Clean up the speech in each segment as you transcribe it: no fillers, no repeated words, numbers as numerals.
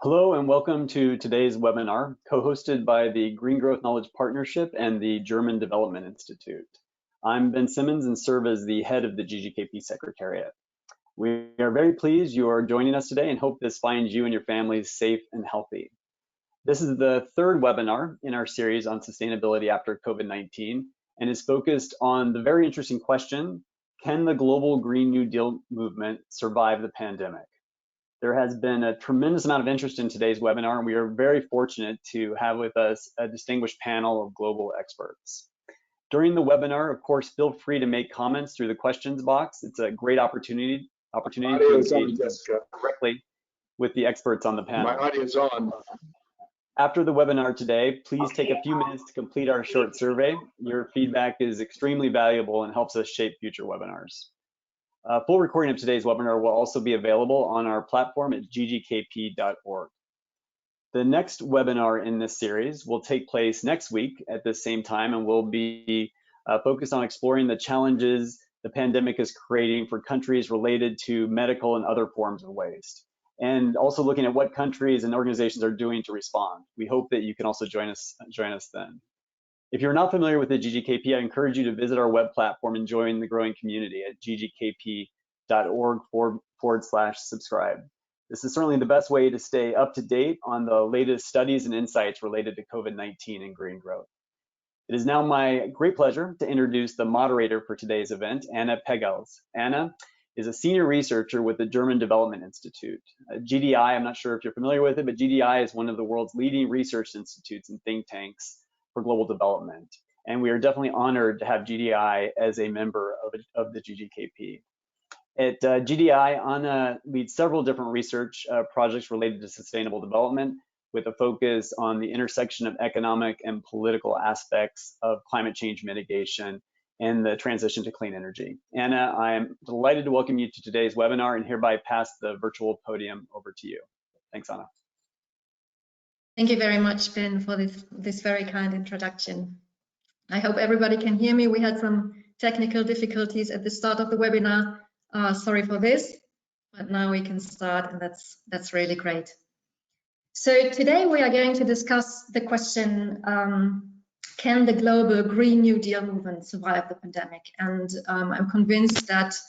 Hello and welcome to today's webinar, co-hosted by the Green Growth Knowledge Partnership and the German Development Institute. I'm Ben Simmons and serve as the head of the GGKP Secretariat. We are very pleased you are joining us today and hope this finds you and your families safe and healthy. This is the third webinar in our series on sustainability after COVID-19 and is focused on the very interesting question, can the global Green New Deal movement survive the pandemic? There has been a tremendous amount of interest in today's webinar, and we are very fortunate to have with us a distinguished panel of global experts. During the webinar, of course, feel free to make comments through the questions box. It's a great opportunity to engage directly with the experts on the panel. My audio's on. After the webinar today, please take a few minutes to complete our short survey. Your feedback is extremely valuable and helps us shape future webinars. A full recording of today's webinar will also be available on our platform at ggkp.org. The next webinar in this series will take place next week at the same time and will be focused on exploring the challenges the pandemic is creating for countries related to medical and other forms of waste, and also looking at what countries and organizations are doing to respond. We hope that you can also join us then. If you're not familiar with the GGKP, I encourage you to visit our web platform and join the growing community at ggkp.org/subscribe. This is certainly the best way to stay up to date on the latest studies and insights related to COVID-19 and green growth. It is now my great pleasure to introduce the moderator for today's event, Anna Pegels. Anna is a senior researcher with the German Development Institute. GDI, I'm not sure if you're familiar with it, but GDI is one of the world's leading research institutes and think tanks for global development. And we are definitely honored to have GDI as a member of the GGKP. At GDI, Anna leads several different research projects related to sustainable development with a focus on the intersection of economic and political aspects of climate change mitigation and the transition to clean energy. Anna, I am delighted to welcome you to today's webinar and hereby pass the virtual podium over to you. Thanks, Anna. Thank you very much, Ben, for this very kind introduction. I hope everybody can hear me. We had some technical difficulties at the start of the webinar. Sorry for this, but now we can start, and that's really great. So today we are going to discuss the question, can the global Green New Deal movement survive the pandemic? And I'm convinced that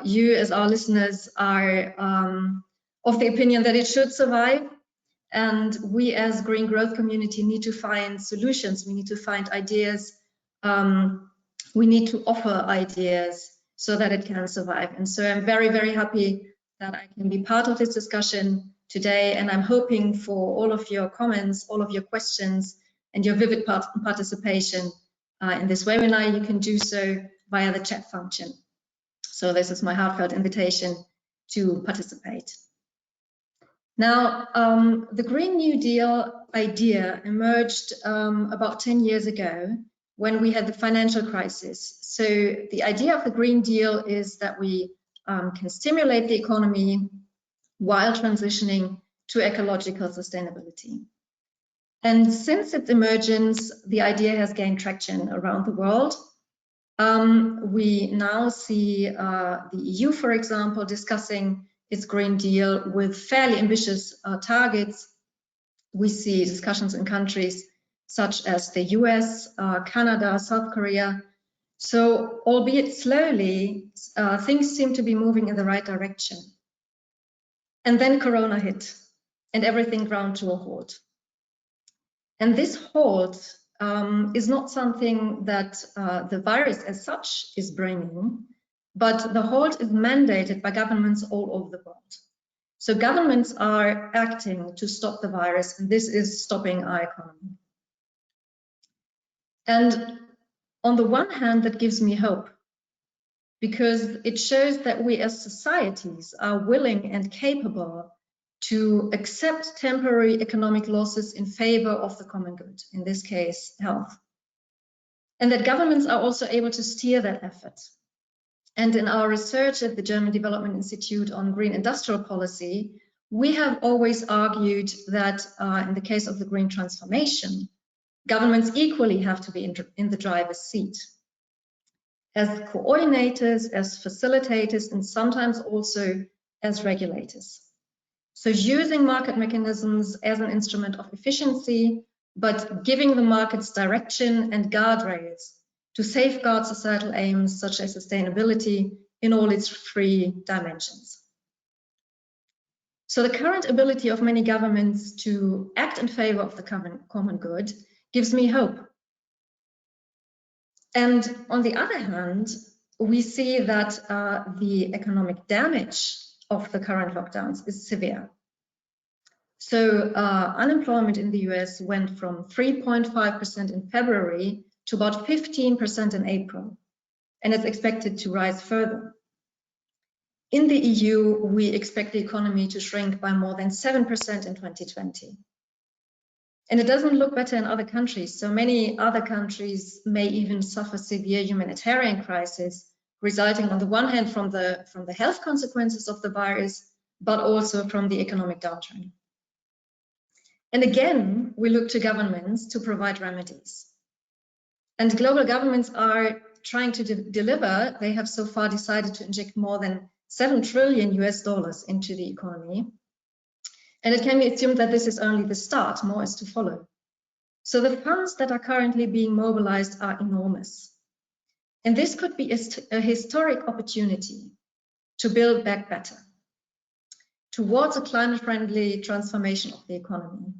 you as our listeners are of the opinion that it should survive. And we as Green Growth community need to find solutions. We need to find ideas. We need to offer ideas so that it can survive. And so I'm very, very happy that I can be part of this discussion today. And I'm hoping for all of your comments, all of your questions, and your vivid participation in this webinar. You can do so via the chat function. So this is my heartfelt invitation to participate. Now, the Green New Deal idea emerged about 10 years ago when we had the financial crisis. So the idea of the Green Deal is that we can stimulate the economy while transitioning to ecological sustainability. And since its emergence, the idea has gained traction around the world. We now see the EU, for example, discussing its Green Deal with fairly ambitious targets. We see discussions in countries such as the US, Canada, South Korea. So, albeit slowly, things seem to be moving in the right direction. And then Corona hit, and everything ground to a halt. And this halt is not something that the virus as such is bringing, but the halt is mandated by governments all over the world. So governments are acting to stop the virus, and this is stopping our economy. And on the one hand, that gives me hope, because it shows that we as societies are willing and capable to accept temporary economic losses in favor of the common good, in this case, health. And that governments are also able to steer that effort. And in our research at the German Development Institute on green industrial policy, we have always argued that in the case of the green transformation, governments equally have to be in the driver's seat as coordinators, as facilitators, and sometimes also as regulators. So using market mechanisms as an instrument of efficiency, but giving the markets direction and guardrails to safeguard societal aims such as sustainability in all its three dimensions. So the current ability of many governments to act in favor of the common good gives me hope. And on the other hand, we see that the economic damage of the current lockdowns is severe. So unemployment in the US went from 3.5% in February to about 15% in April, and it's expected to rise further. In the EU, we expect the economy to shrink by more than 7% in 2020. And it doesn't look better in other countries. So many other countries may even suffer severe humanitarian crisis, resulting on the one hand from the health consequences of the virus, but also from the economic downturn. And again, we look to governments to provide remedies. And global governments are trying to deliver. They have so far decided to inject more than $7 trillion into the economy. And it can be assumed that this is only the start, more is to follow. So the funds that are currently being mobilized are enormous. And this could be a historic opportunity to build back better towards a climate-friendly transformation of the economy.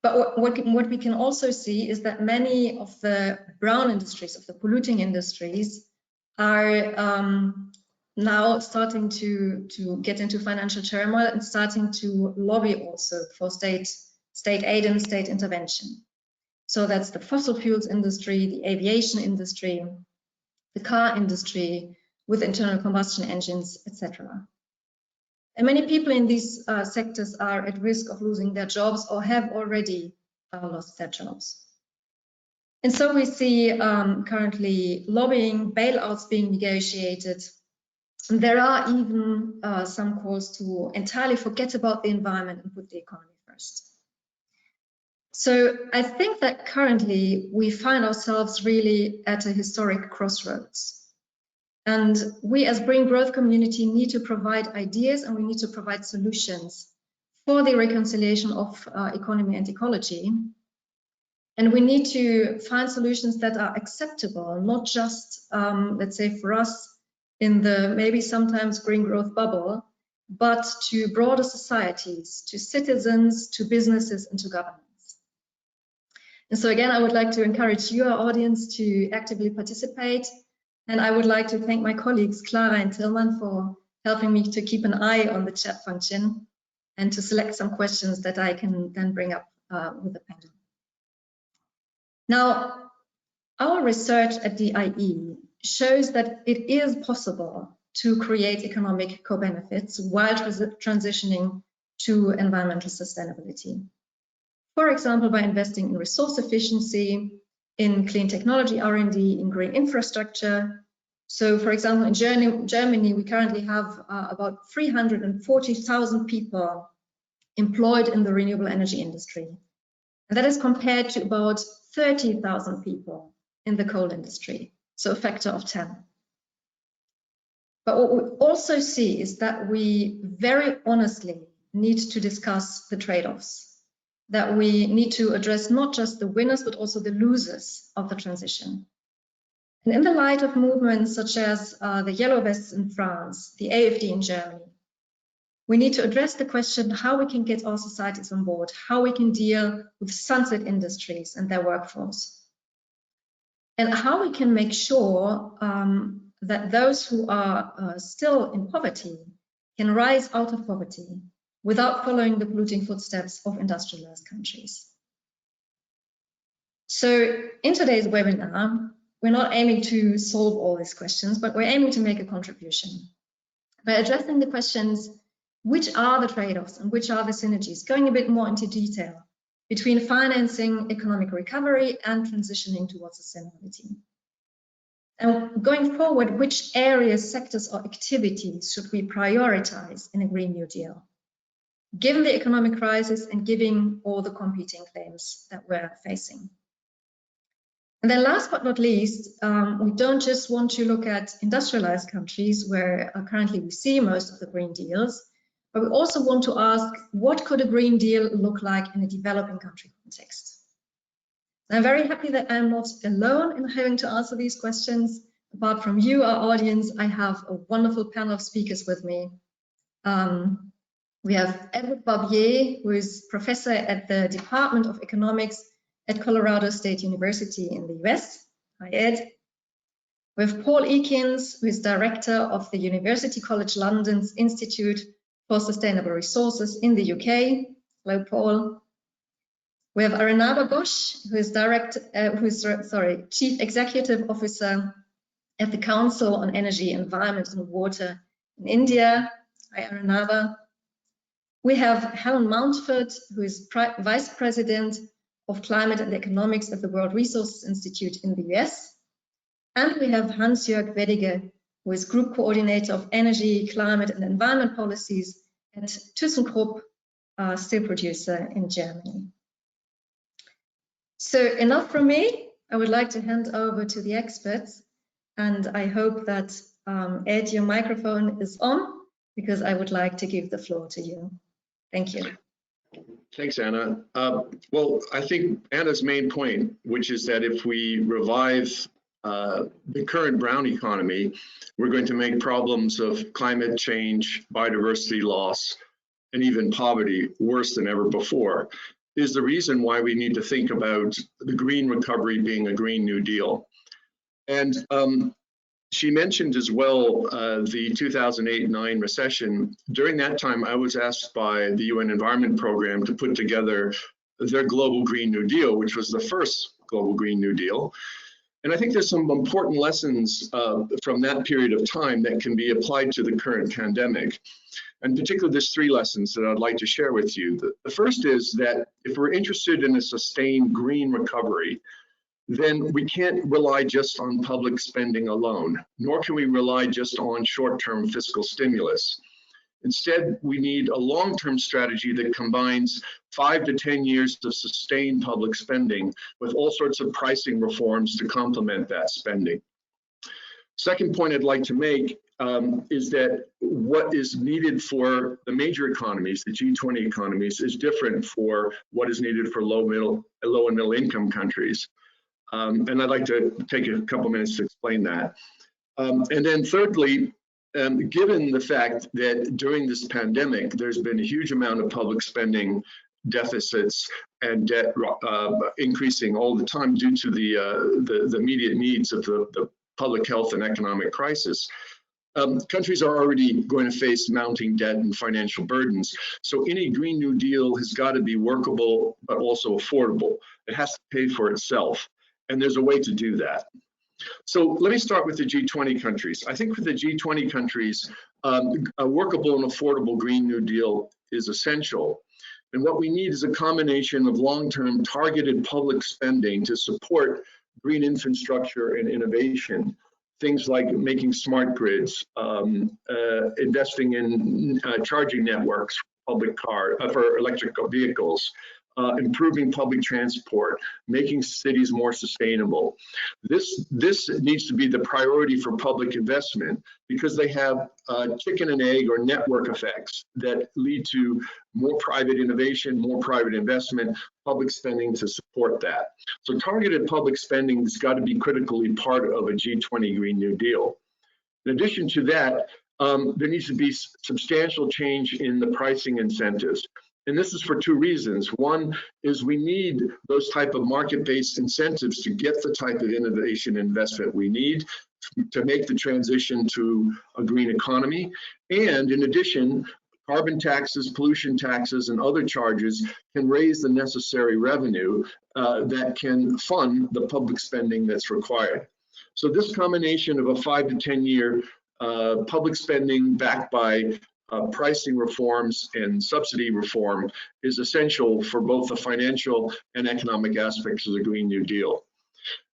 But what we can also see is that many of the brown industries, of the polluting industries, are now starting to get into financial turmoil and starting to lobby also for state aid and state intervention. So that's the fossil fuels industry, the aviation industry, the car industry with internal combustion engines, etc. And many people in these sectors are at risk of losing their jobs or have already lost their jobs. And so we see currently lobbying, bailouts being negotiated. And there are even some calls to entirely forget about the environment and put the economy first. So I think that currently we find ourselves really at a historic crossroads. And we as Green Growth community need to provide ideas, and we need to provide solutions for the reconciliation of economy and ecology. And we need to find solutions that are acceptable, not just, let's say, for us in the maybe sometimes green growth bubble, but to broader societies, to citizens, to businesses, and to governments. And so again, I would like to encourage you, our audience, to actively participate. And I would like to thank my colleagues, Clara and Tilman, for helping me to keep an eye on the chat function and to select some questions that I can then bring up with the panel. Now, our research at DIE shows that it is possible to create economic co-benefits while transitioning to environmental sustainability. For example, by investing in resource efficiency, in clean technology R&D, in green infrastructure. So, for example, in Germany, we currently have about 340,000 people employed in the renewable energy industry. And that is compared to about 30,000 people in the coal industry, so a factor of 10. But what we also see is that we very honestly need to discuss the trade-offs, that we need to address not just the winners, but also the losers of the transition. And in the light of movements such as the Yellow Vests in France, the AfD in Germany, we need to address the question how we can get our societies on board, how we can deal with sunset industries and their workforce, and how we can make sure that those who are still in poverty can rise out of poverty without following the polluting footsteps of industrialized countries. So in today's webinar, we're not aiming to solve all these questions, but we're aiming to make a contribution by addressing the questions, which are the trade-offs and which are the synergies, going a bit more into detail between financing economic recovery and transitioning towards sustainability. And going forward, which areas, sectors, or activities should we prioritize in a Green New Deal, given the economic crisis and given all the competing claims that we're facing? And then last but not least, we don't just want to look at industrialized countries where currently we see most of the green deals, But we also want to ask, what could a Green Deal look like in a developing country context? I'm very happy that I'm not alone in having to answer these questions. Apart from you, our audience, I have a wonderful panel of speakers with me. We have Edward Barbier, who is professor at the Department of Economics at Colorado State University in the US. Hi, Ed. We have Paul Ekins, who is director of the University College London's Institute for Sustainable Resources in the UK. Hello, Paul. We have Arunabha Ghosh, who is Chief Executive Officer at the Council on Energy, Environment and Water in India. Hi, Arunabha. We have Helen Mountford, who is Vice President of Climate and Economics at the World Resources Institute in the US. And we have Hans-Jörn Weddige, who is Group Coordinator of Energy, Climate and Environment Policies at ThyssenKrupp, a steel producer in Germany. So enough from me. I would like to hand over to the experts, and I hope that Ed, your microphone is on, because I would like to give the floor to you. Thank you. Thanks, Anna. Well, I think Anna's main point, which is that if we revive the current brown economy, we're going to make problems of climate change, biodiversity loss, and even poverty worse than ever before, is the reason why we need to think about the green recovery being a Green New Deal. And she mentioned as well the 2008-9 recession. During that time, I was asked by the UN Environment Program to put together their Global Green New Deal, which was the first Global Green New Deal. And I think there's some important lessons from that period of time that can be applied to the current pandemic. And particularly, there's three lessons that I'd like to share with you. The first is that if we're interested in a sustained green recovery, then we can't rely just on public spending alone, nor can we rely just on short-term fiscal stimulus. Instead, we need a long-term strategy that combines 5 to 10 years of sustained public spending with all sorts of pricing reforms to complement that spending. Second point I'd like to make is that what is needed for the major economies, the G20 economies, is different for what is needed for low and middle income countries. And I'd like to take a couple minutes to explain that. And then thirdly, given the fact that during this pandemic, there's been a huge amount of public spending deficits and debt increasing all the time due to the immediate needs of the public health and economic crisis. Countries are already going to face mounting debt and financial burdens. So any Green New Deal has got to be workable, but also affordable. It has to pay for itself. And there's a way to do that. So let me start with the G20 countries. I think for the G20 countries, a workable and affordable Green New Deal is essential. And what we need is a combination of long-term targeted public spending to support green infrastructure and innovation. Things like making smart grids, investing in charging networks for electric vehicles, improving public transport, making cities more sustainable. This needs to be the priority for public investment because they have chicken and egg or network effects that lead to more private innovation, more private investment, public spending to support that. So targeted public spending has got to be critically part of a G20 Green New Deal. In addition to that, there needs to be substantial change in the pricing incentives. And this is for two reasons. One is we need those type of market-based incentives to get the type of innovation investment we need to make the transition to a green economy. And in addition, carbon taxes, pollution taxes, and other charges can raise the necessary revenue that can fund the public spending that's required. So this combination of a 5 to 10 year public spending backed by pricing reforms and subsidy reform is essential for both the financial and economic aspects of the Green New Deal.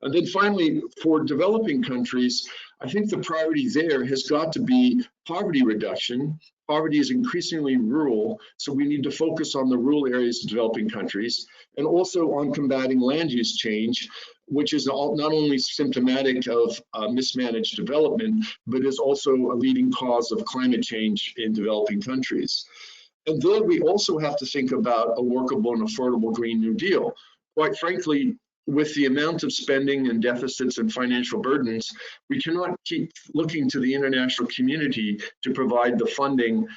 And then finally, for developing countries, I think the priority there has got to be poverty reduction. Poverty is increasingly rural, so we need to focus on the rural areas of developing countries and also on combating land use change, which is not only symptomatic of mismanaged development, but is also a leading cause of climate change in developing countries. And then we also have to think about a workable and affordable Green New Deal. Quite frankly, with the amount of spending and deficits and financial burdens, we cannot keep looking to the international community to provide the funding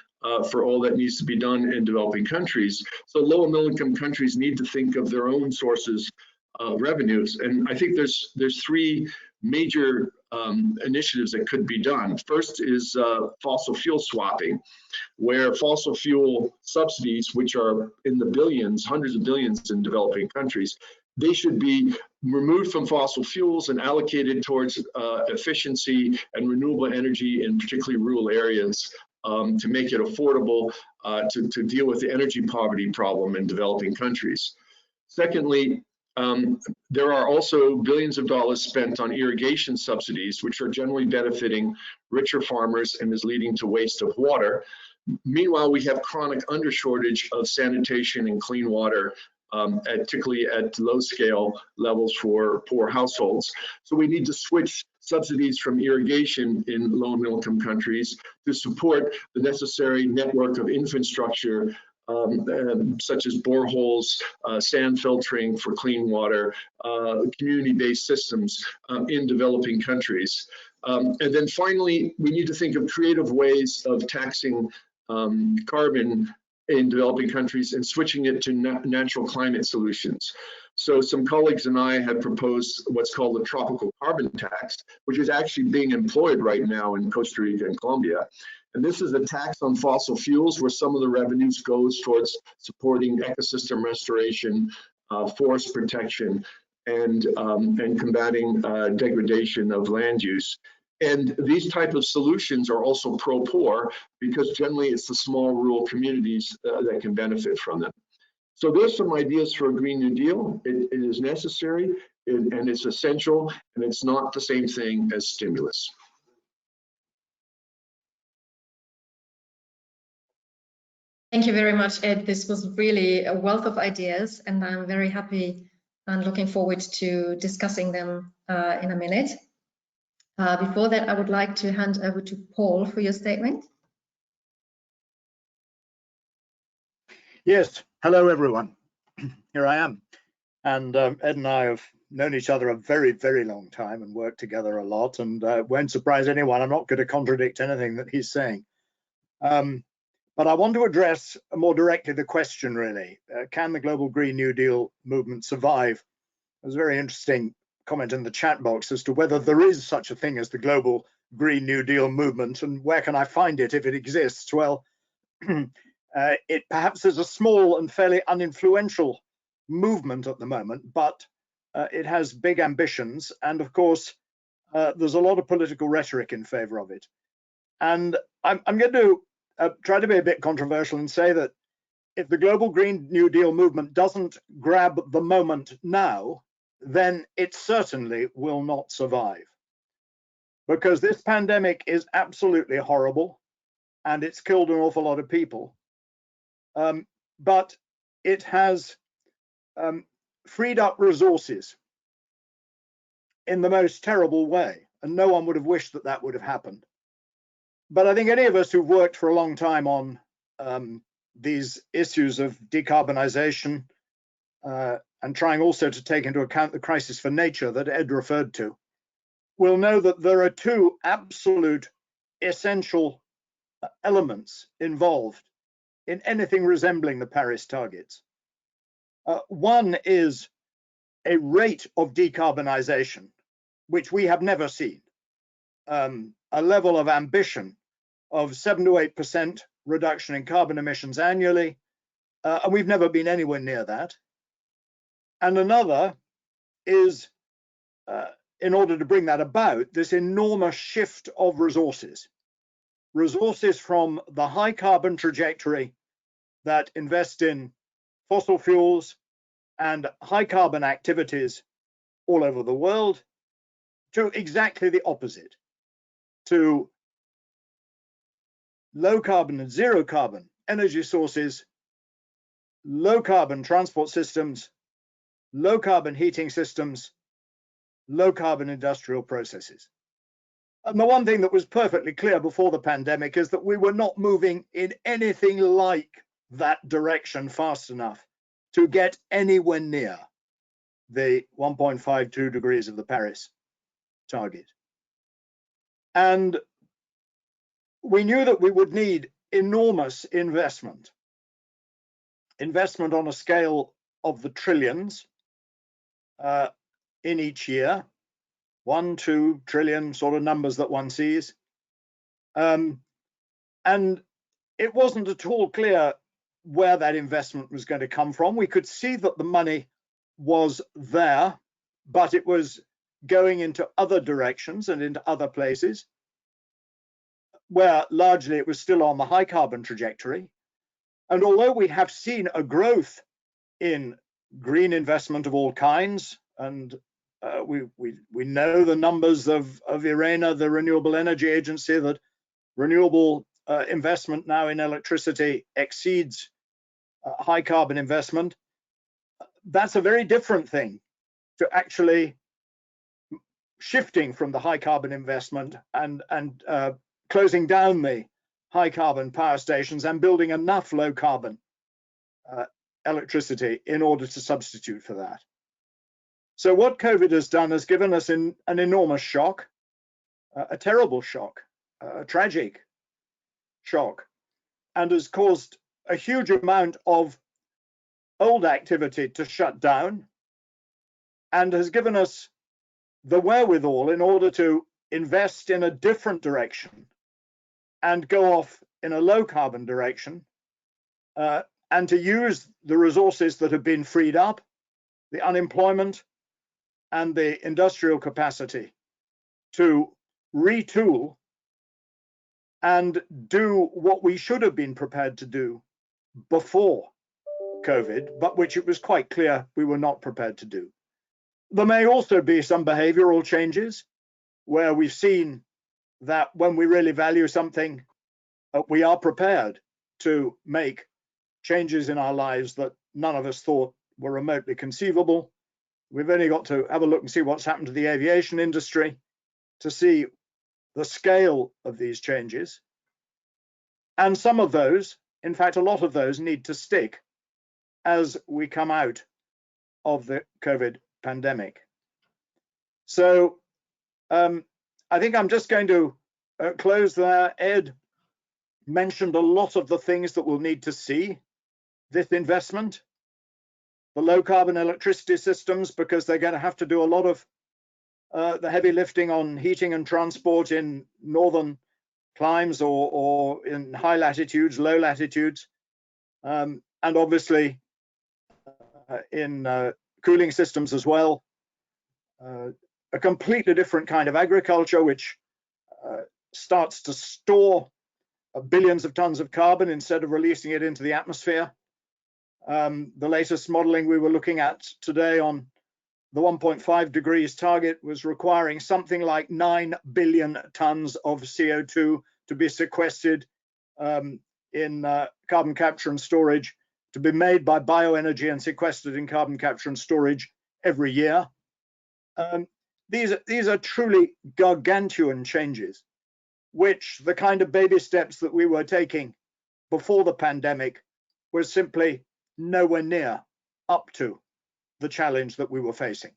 for all that needs to be done in developing countries. So low and middle income countries need to think of their own sources of revenues. And I think there's three major initiatives that could be done. First is fossil fuel swapping, where fossil fuel subsidies, which are in the billions, hundreds of billions in developing countries, they should be removed from fossil fuels and allocated towards efficiency and renewable energy in particularly rural areas to make it affordable to deal with the energy poverty problem in developing countries. Secondly, there are also billions of dollars spent on irrigation subsidies, which are generally benefiting richer farmers and is leading to waste of water. Meanwhile, we have chronic undershortage of sanitation and clean water, particularly at low scale levels for poor households. So we need to switch subsidies from irrigation in low and middle income countries to support the necessary network of infrastructure such as boreholes, sand filtering for clean water, community-based systems in developing countries. And then finally, we need to think of creative ways of taxing carbon in developing countries and switching it to natural climate solutions. So some colleagues and I have proposed what's called the tropical carbon tax, which is actually being employed right now in Costa Rica and Colombia. And this is a tax on fossil fuels where some of the revenues goes towards supporting ecosystem restoration, forest protection, and combating degradation of land use. And these type of solutions are also pro-poor because generally it's the small rural communities that can benefit from them. So there's some ideas for a Green New Deal. It is necessary and it's essential, and it's not the same thing as stimulus. Thank you very much, Ed. This was really a wealth of ideas, and I'm very happy and looking forward to discussing them in a minute. Before that, I would like to hand over to Paul for your statement. Yes, hello everyone. Here I am. And Ed and I have known each other a very, very long time and worked together a lot, and won't surprise anyone. I'm not going to contradict anything that he's saying. But I want to address more directly the question, really, can the global Green New Deal movement survive? There's a very interesting comment in the chat box as to whether there is such a thing as the global Green New Deal movement and where can I find it if it exists. Well, it perhaps is a small and fairly uninfluential movement at the moment, but it has big ambitions, and of course there's a lot of political rhetoric in favor of it. And I'm going to try to be a bit controversial and say that if the global Green New Deal movement doesn't grab the moment now, then it certainly will not survive. Because this pandemic is absolutely horrible and it's killed an awful lot of people. But it has freed up resources in the most terrible way, and no one would have wished that that would have happened. But I think any of us who've worked for a long time on these issues of decarbonization and trying also to take into account the crisis for nature that Ed referred to, will know that there are two absolute essential elements involved in anything resembling the Paris targets. One is a rate of decarbonization, which we have never seen, a level of ambition of 7 to 8% reduction in carbon emissions annually, and we've never been anywhere near that. And another is, in order to bring that about, this enormous shift of resources from the high carbon trajectory that invest in fossil fuels and high carbon activities all over the world to exactly the opposite, to low carbon and zero carbon energy sources, low carbon transport systems, low carbon heating systems, low carbon industrial processes. And the one thing that was perfectly clear before the pandemic is that we were not moving in anything like that direction fast enough to get anywhere near the 1.52 degrees of the Paris target. And we knew that we would need enormous investment on a scale of the trillions in each year, 1, 2 trillion sort of numbers that one sees. And it wasn't at all clear where that investment was going to come from. We could see that the money was there, but it was going into other directions and into other places, where largely it was still on the high carbon trajectory. And although we have seen a growth in green investment of all kinds, and we know the numbers of IRENA, the Renewable Energy Agency, that renewable investment now in electricity exceeds high carbon investment. That's a very different thing to actually shifting from the high carbon investment and closing down the high carbon power stations and building enough low carbon electricity in order to substitute for that. So what COVID has done is given us an enormous shock, a terrible shock, a tragic shock, and has caused a huge amount of old activity to shut down, and has given us the wherewithal in order to invest in a different direction and go off in a low carbon direction, and to use the resources that have been freed up, the unemployment and the industrial capacity, to retool and do what we should have been prepared to do before COVID, but which it was quite clear we were not prepared to do. There may also be some behavioral changes where we've seen that when we really value something, we are prepared to make changes in our lives that none of us thought were remotely conceivable. We've only got to have a look and see what's happened to the aviation industry to see the scale of these changes. And some of those, in fact, a lot of those need to stick as we come out of the COVID pandemic. So I think I'm just going to close there. Ed mentioned a lot of the things that we'll need to see this investment, the low carbon electricity systems, because they're going to have to do a lot of the heavy lifting on heating and transport in northern climes or in high latitudes, low latitudes, and obviously in cooling systems as well. A completely different kind of agriculture, which starts to store billions of tons of carbon instead of releasing it into the atmosphere. The latest modeling we were looking at today on the 1.5 degrees target was requiring something like 9 billion tons of CO2 to be sequestered in carbon capture and storage, to be made by bioenergy and sequestered in carbon capture and storage every year. These are truly gargantuan changes, which the kind of baby steps that we were taking before the pandemic was simply nowhere near up to the challenge that we were facing.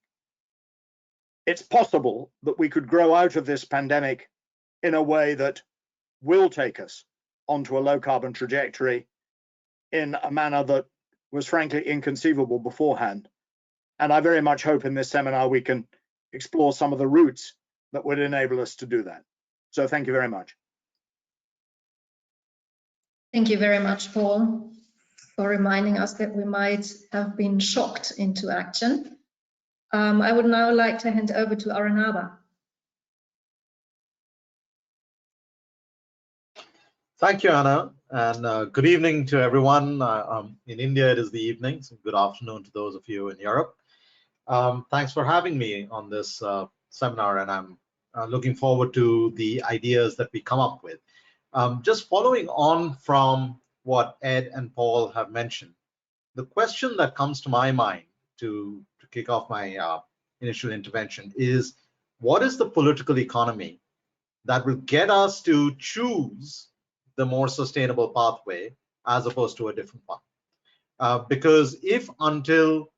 It's possible that we could grow out of this pandemic in a way that will take us onto a low carbon trajectory in a manner that was frankly inconceivable beforehand. And I very much hope in this seminar we can explore some of the routes that would enable us to do that. So thank you very much. Thank you very much, Paul, for reminding us that we might have been shocked into action. I would now like to hand over to Arunabha. Thank you, Anna, and good evening to everyone. In India, it is the evening, so good afternoon to those of you in Europe. Thanks for having me on this seminar, and I'm looking forward to the ideas that we come up with. Just following on from what Ed and Paul have mentioned, the question that comes to my mind to kick off my initial intervention is, what is the political economy that will get us to choose the more sustainable pathway as opposed to a different one. Because if until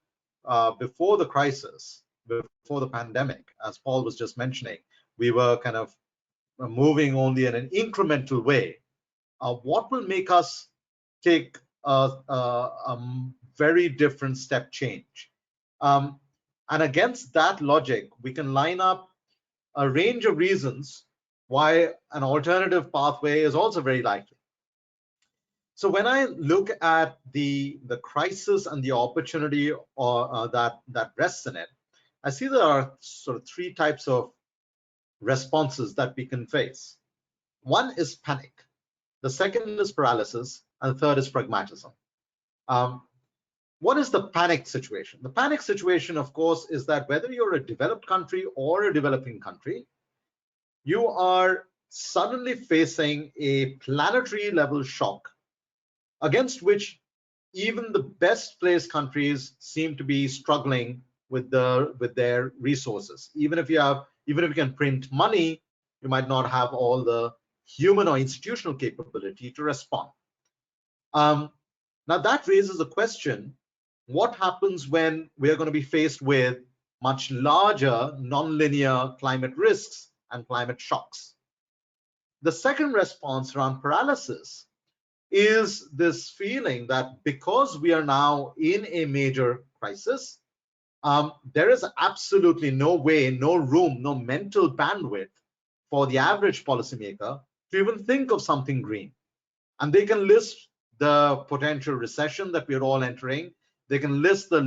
before the crisis, before the pandemic, as Paul was just mentioning, we were kind of moving only in an incremental way, what will make us take a very different step change? And against that logic, we can line up a range of reasons why an alternative pathway is also very likely. So when I look at the crisis and the opportunity that rests in it, I see there are sort of three types of responses that we can face. One is panic, the second is paralysis, and the third is pragmatism. What is the panic situation? The panic situation, of course, is that whether you're a developed country or a developing country, you are suddenly facing a planetary level shock against which even the best placed countries seem to be struggling with their resources. Even if you can print money, you might not have all the human or institutional capability to respond. Now that raises a question: what happens when we are going to be faced with much larger nonlinear climate risks and climate shocks? The second response around paralysis is this feeling that because we are now in a major crisis, there is absolutely no way, no room, no mental bandwidth for the average policymaker to even think of something green. And they can list the potential recession that we're all entering. They can list the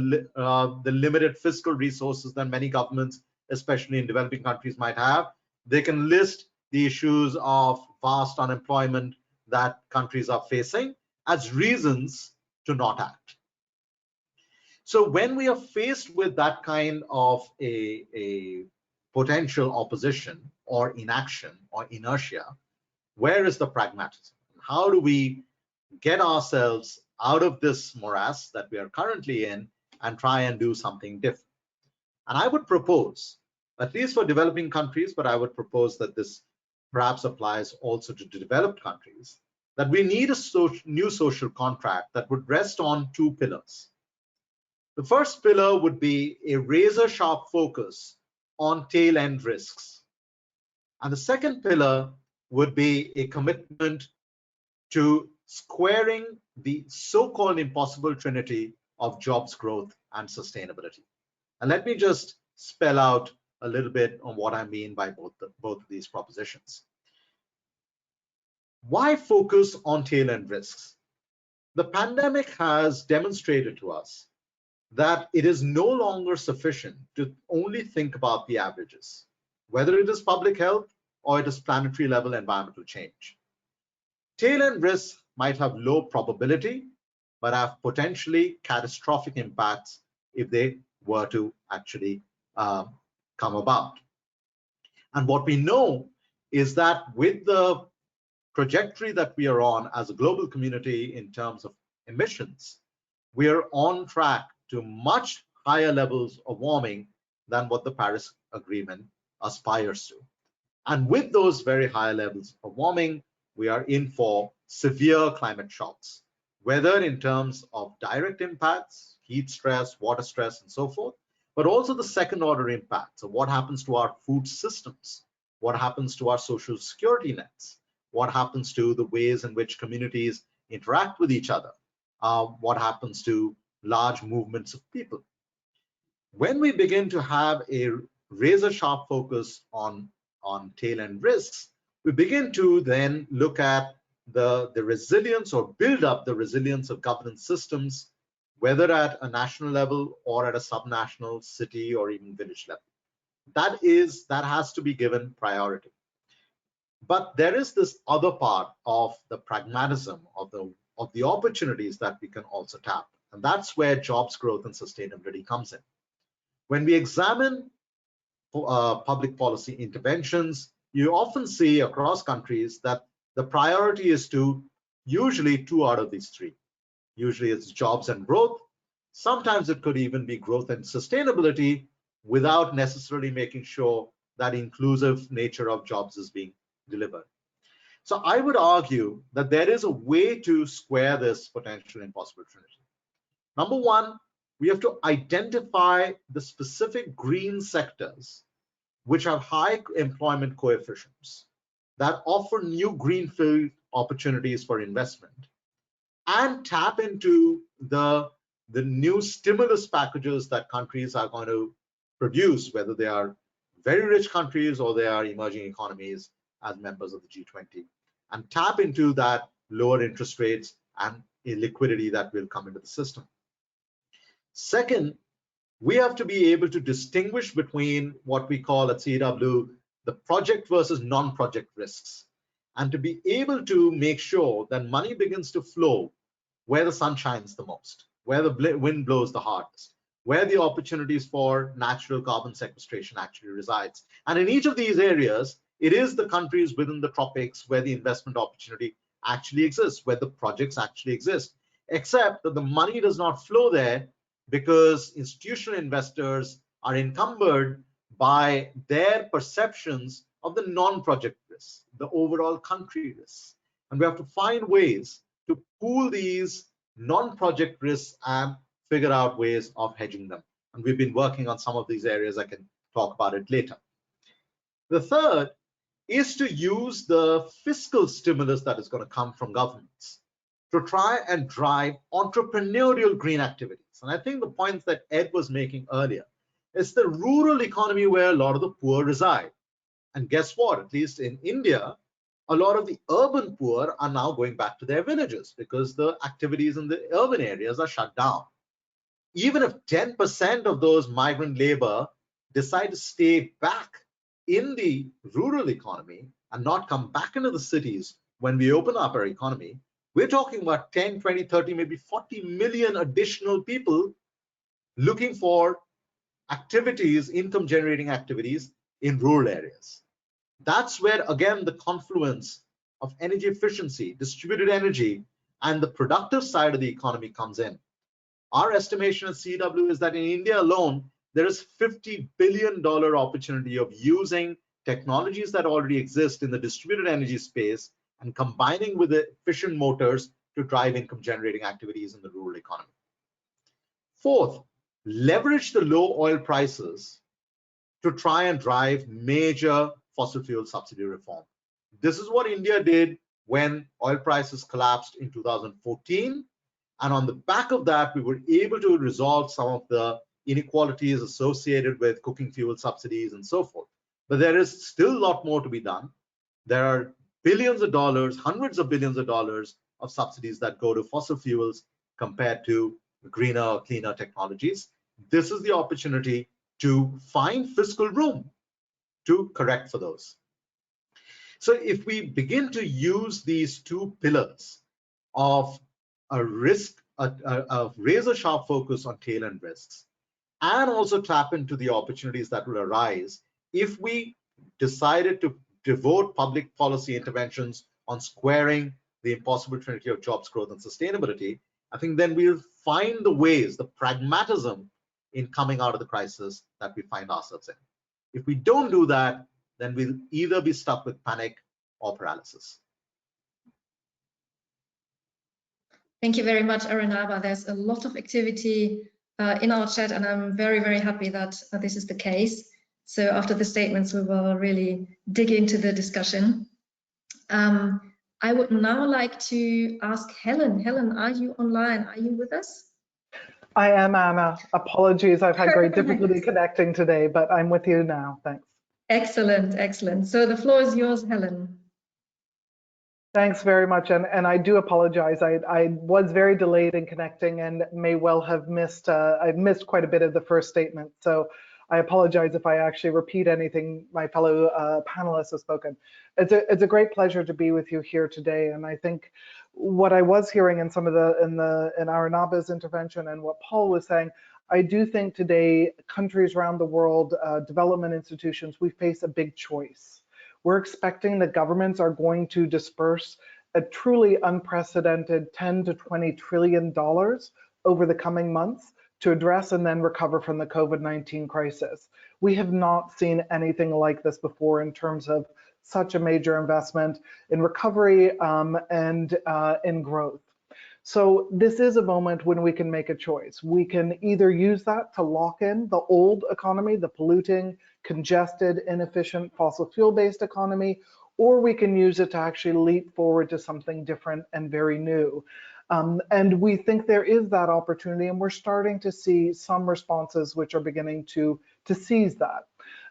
limited fiscal resources that many governments, especially in developing countries, might have. They can list the issues of vast unemployment that countries are facing as reasons to not act. So when we are faced with that kind of a potential opposition or inaction or inertia, where is the pragmatism? How do we get ourselves out of this morass that we are currently in and try and do something different? And I would propose, at least for developing countries, but I would propose that this perhaps applies also to developed countries, that we need a new social contract that would rest on two pillars. The first pillar would be a razor-sharp focus on tail-end risks. And the second pillar would be a commitment to squaring the so-called impossible trinity of jobs growth and sustainability. And let me just spell out a little bit on what I mean by both of these propositions. Why focus on tail-end risks? The pandemic has demonstrated to us that it is no longer sufficient to only think about the averages, whether it is public health or it is planetary level environmental change. Tail-end risks might have low probability, but have potentially catastrophic impacts if they were to actually come about. And what we know is that with the trajectory that we are on as a global community in terms of emissions, we are on track to much higher levels of warming than what the Paris Agreement aspires to. And with those very high levels of warming, we are in for severe climate shocks, whether in terms of direct impacts, heat stress, water stress, and so forth, but also the second order impacts of what happens to our food systems, what happens to our social security nets, what happens to the ways in which communities interact with each other, what happens to large movements of people. When we begin to have a razor-sharp focus on tail-end risks, we begin to then look at the resilience or build up the resilience of governance systems, whether at a national level or at a subnational, city, or even village level. That has to be given priority. But there is this other part of the pragmatism of the opportunities that we can also tap, and that's where jobs growth and sustainability comes in. When we examine public policy interventions, you often see across countries that the priority is to usually two out of these three. Usually it's jobs and growth. Sometimes it could even be growth and sustainability without necessarily making sure that inclusive nature of jobs is being delivered. So I would argue that there is a way to square this potential impossible trinity. Number one, we have to identify the specific green sectors which have high employment coefficients that offer new greenfield opportunities for investment, and tap into the new stimulus packages that countries are going to produce, whether they are very rich countries or they are emerging economies as members of the G20, and tap into that lower interest rates and a liquidity that will come into the system. Second, we have to be able to distinguish between what we call at CEEW the project versus non-project risks, and to be able to make sure that money begins to flow where the sun shines the most, where the wind blows the hardest, where the opportunities for natural carbon sequestration actually resides. And in each of these areas, it is the countries within the tropics where the investment opportunity actually exists, where the projects actually exist, except that the money does not flow there because institutional investors are encumbered by their perceptions of the non-project risks, the overall country risks. And we have to find ways to pool these non-project risks and figure out ways of hedging them. And we've been working on some of these areas. I can talk about it later. The third is to use the fiscal stimulus that is going to come from governments to try and drive entrepreneurial green activities. And I think the points that Ed was making earlier, it's the rural economy where a lot of the poor reside. And guess what? At least in India, a lot of the urban poor are now going back to their villages because the activities in the urban areas are shut down. Even if 10% of those migrant labor decide to stay back in the rural economy and not come back into the cities when we open up our economy, we're talking about 10, 20, 30, maybe 40 million additional people looking for activities, income generating activities in rural areas. That's where, again, the confluence of energy efficiency, distributed energy, and the productive side of the economy comes in. Our estimation at CEEW is that in India alone, there is $50 billion opportunity of using technologies that already exist in the distributed energy space and combining with the efficient motors to drive income generating activities in the rural economy. Fourth, leverage the low oil prices to try and drive major fossil fuel subsidy reform. This is what India did when oil prices collapsed in 2014. And on the back of that, we were able to resolve some of the inequalities associated with cooking fuel subsidies and so forth. But there is still a lot more to be done. There are billions of dollars, hundreds of billions of dollars of subsidies that go to fossil fuels compared to greener or cleaner technologies. This is the opportunity to find fiscal room to correct for those. So if we begin to use these two pillars of a razor sharp focus on tail end risks, and also tap into the opportunities that will arise if we decided to devote public policy interventions on squaring the impossible trinity of jobs, growth, and sustainability, I think then we'll find the ways, the pragmatism in coming out of the crisis that we find ourselves in. If we don't do that, then we'll either be stuck with panic or paralysis. Thank you very much, Arunabha. There's a lot of activity in our chat, and I'm very, very happy that this is the case. So after the statements, we will really dig into the discussion. I would now like to ask Helen. Helen, are you online? Are you with us? I am, Anna. Apologies, I've had great difficulty connecting today, but I'm with you now. Thanks. Excellent, excellent. So the floor is yours, Helen. Thanks very much, and I do apologize. I was very delayed in connecting and may well have missed, I've missed quite a bit of the first statement. So I apologize if I actually repeat anything my fellow panelists have spoken. It's a great pleasure to be with you here today. And I think what I was hearing in some of in Arunabha's intervention and what Paul was saying, I do think today countries around the world, development institutions, we face a big choice. We're expecting that governments are going to disperse a truly unprecedented $10 to $20 trillion over the coming months to address and then recover from the COVID-19 crisis. We have not seen anything like this before in terms of such a major investment in recovery and in growth. So this is a moment when we can make a choice. We can either use that to lock in the old economy, the polluting, congested, inefficient, fossil fuel-based economy, or we can use it to actually leap forward to something different and very new. And we think there is that opportunity, and we're starting to see some responses which are beginning to seize that.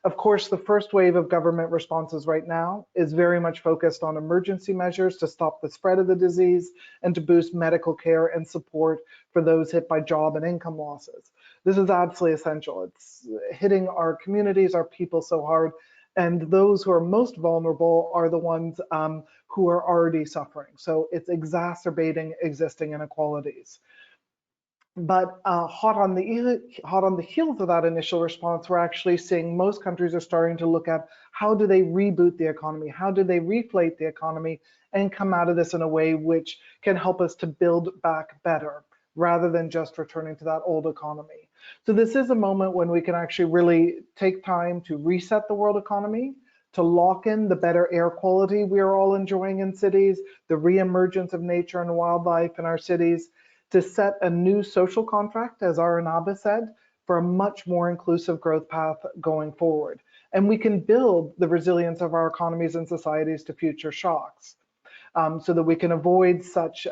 Of course, the first wave of government responses right now is very much focused on emergency measures to stop the spread of the disease and to boost medical care and support for those hit by job and income losses. This is absolutely essential. It's hitting our communities, our people so hard, and those who are most vulnerable are the ones who are already suffering. So it's exacerbating existing inequalities. But hot on the heels of that initial response, we're actually seeing most countries are starting to look at how do they reboot the economy, how do they reflate the economy and come out of this in a way which can help us to build back better, rather than just returning to that old economy. So this is a moment when we can actually really take time to reset the world economy, to lock in the better air quality we are all enjoying in cities, the reemergence of nature and wildlife in our cities, to set a new social contract, as Arunabha said, for a much more inclusive growth path going forward. And we can build the resilience of our economies and societies to future shocks, so that we can avoid such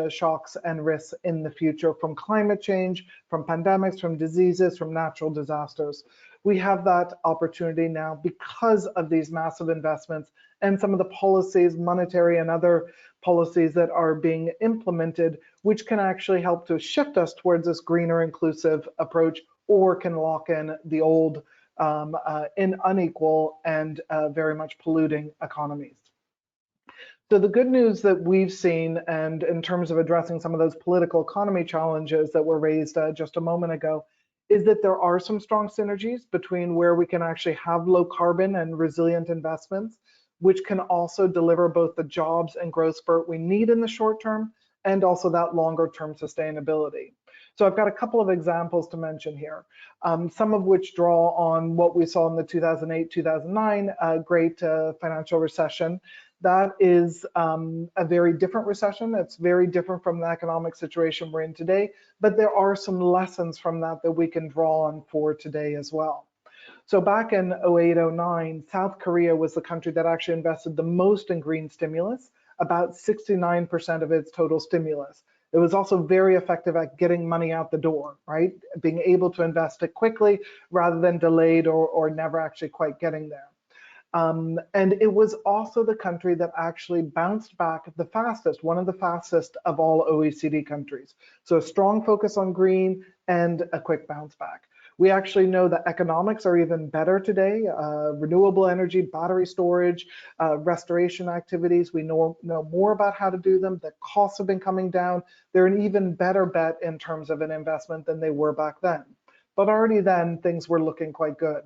shocks and risks in the future from climate change, from pandemics, from diseases, from natural disasters. We have that opportunity now because of these massive investments and some of the policies, monetary and other policies that are being implemented, which can actually help to shift us towards this greener, inclusive approach, or can lock in the old, unequal and very much polluting economies. So the good news that we've seen, and in terms of addressing some of those political economy challenges that were raised just a moment ago, is that there are some strong synergies between where we can actually have low carbon and resilient investments, which can also deliver both the jobs and growth spurt we need in the short term, and also that longer term sustainability. So I've got a couple of examples to mention here, some of which draw on what we saw in the 2008-2009 great financial recession. That is a very different recession. It's very different from the economic situation we're in today, but there are some lessons from that that we can draw on for today as well. So back in 2008-2009, South Korea was the country that actually invested the most in green stimulus, about 69% of its total stimulus. It was also very effective at getting money out the door, right? Being able to invest it quickly rather than delayed or never actually quite getting there. And it was also the country that actually bounced back the fastest, one of the fastest of all OECD countries. So a strong focus on green and a quick bounce back. We actually know that economics are even better today. Renewable energy, battery storage, restoration activities, we know more about how to do them. The costs have been coming down. They're an even better bet in terms of an investment than they were back then. But already then, things were looking quite good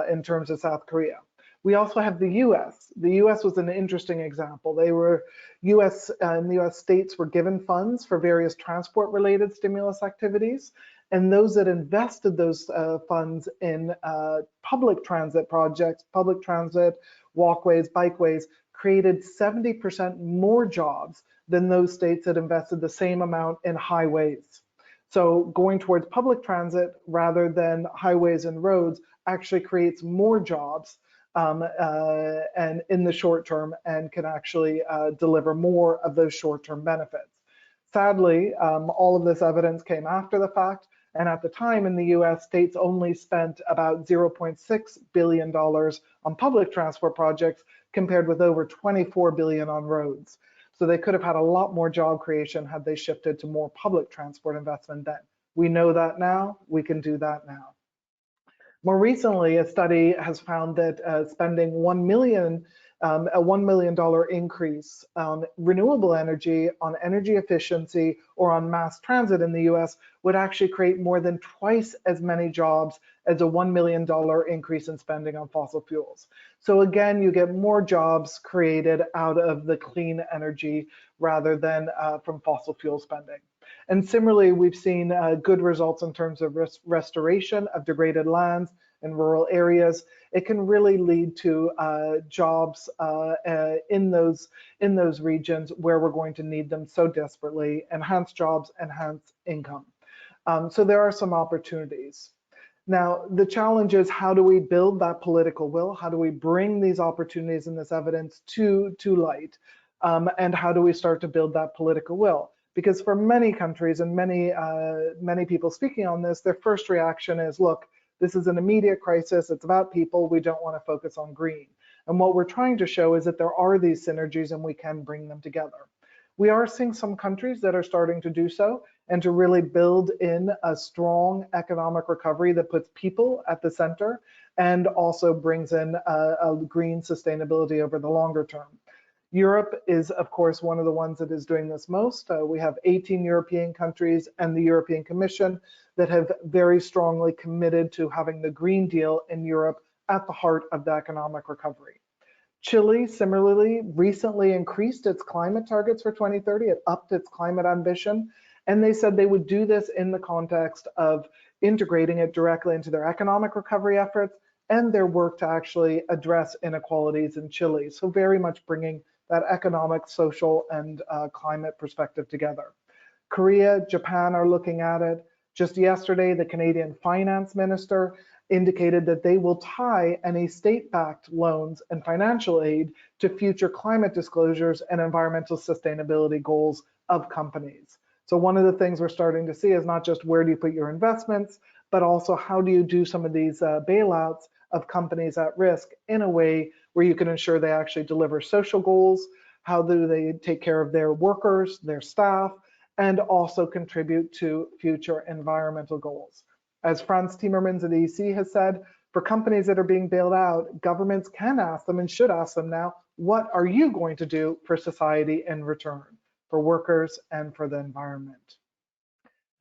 in terms of South Korea. We also have the US. The US was an interesting example. They were, the US states were given funds for various transport related stimulus activities. And those that invested those funds in public transit projects, public transit, walkways, bikeways, created 70% more jobs than those states that invested the same amount in highways. So going towards public transit rather than highways and roads actually creates more jobs and in the short term, and can actually deliver more of those short-term benefits. Sadly, all of this evidence came after the fact, and at the time in the US, states only spent about $0.6 billion on public transport projects compared with over $24 billion on roads. So they could have had a lot more job creation had they shifted to more public transport investment then. We know that now, we can do that now. More recently, a study has found that spending a $1 million increase on renewable energy, on energy efficiency, or on mass transit in the US would actually create more than twice as many jobs as a $1 million increase in spending on fossil fuels. So again, you get more jobs created out of the clean energy rather than from fossil fuel spending. And similarly, we've seen good results in terms of restoration of degraded lands in rural areas, it can really lead to jobs in those regions where we're going to need them so desperately. Enhance jobs, enhance income. So there are some opportunities. Now, the challenge is, how do we build that political will? How do we bring these opportunities and this evidence to light? And how do we start to build that political will? Because for many countries and many people speaking on this, their first reaction is, look, this is an immediate crisis. It's about people. We don't want to focus on green. And what we're trying to show is that there are these synergies and we can bring them together. We are seeing some countries that are starting to do so and to really build in a strong economic recovery that puts people at the center and also brings in a green sustainability over the longer term. Europe is, of course, one of the ones that is doing this most. We have 18 European countries and the European Commission that have very strongly committed to having the Green Deal in Europe at the heart of the economic recovery. Chile, similarly, recently increased its climate targets for 2030. It upped its climate ambition. And they said they would do this in the context of integrating it directly into their economic recovery efforts and their work to actually address inequalities in Chile. So very much bringing that economic, social, and climate perspective together. Korea, Japan are looking at it. Just yesterday, the Canadian finance minister indicated that they will tie any state-backed loans and financial aid to future climate disclosures and environmental sustainability goals of companies. So one of the things we're starting to see is not just where do you put your investments, but also how do you do some of these bailouts of companies at risk in a way where you can ensure they actually deliver social goals, how do they take care of their workers, their staff, and also contribute to future environmental goals. As Frans Timmermans of the EC has said, for companies that are being bailed out, governments can ask them and should ask them now, what are you going to do for society in return, for workers and for the environment?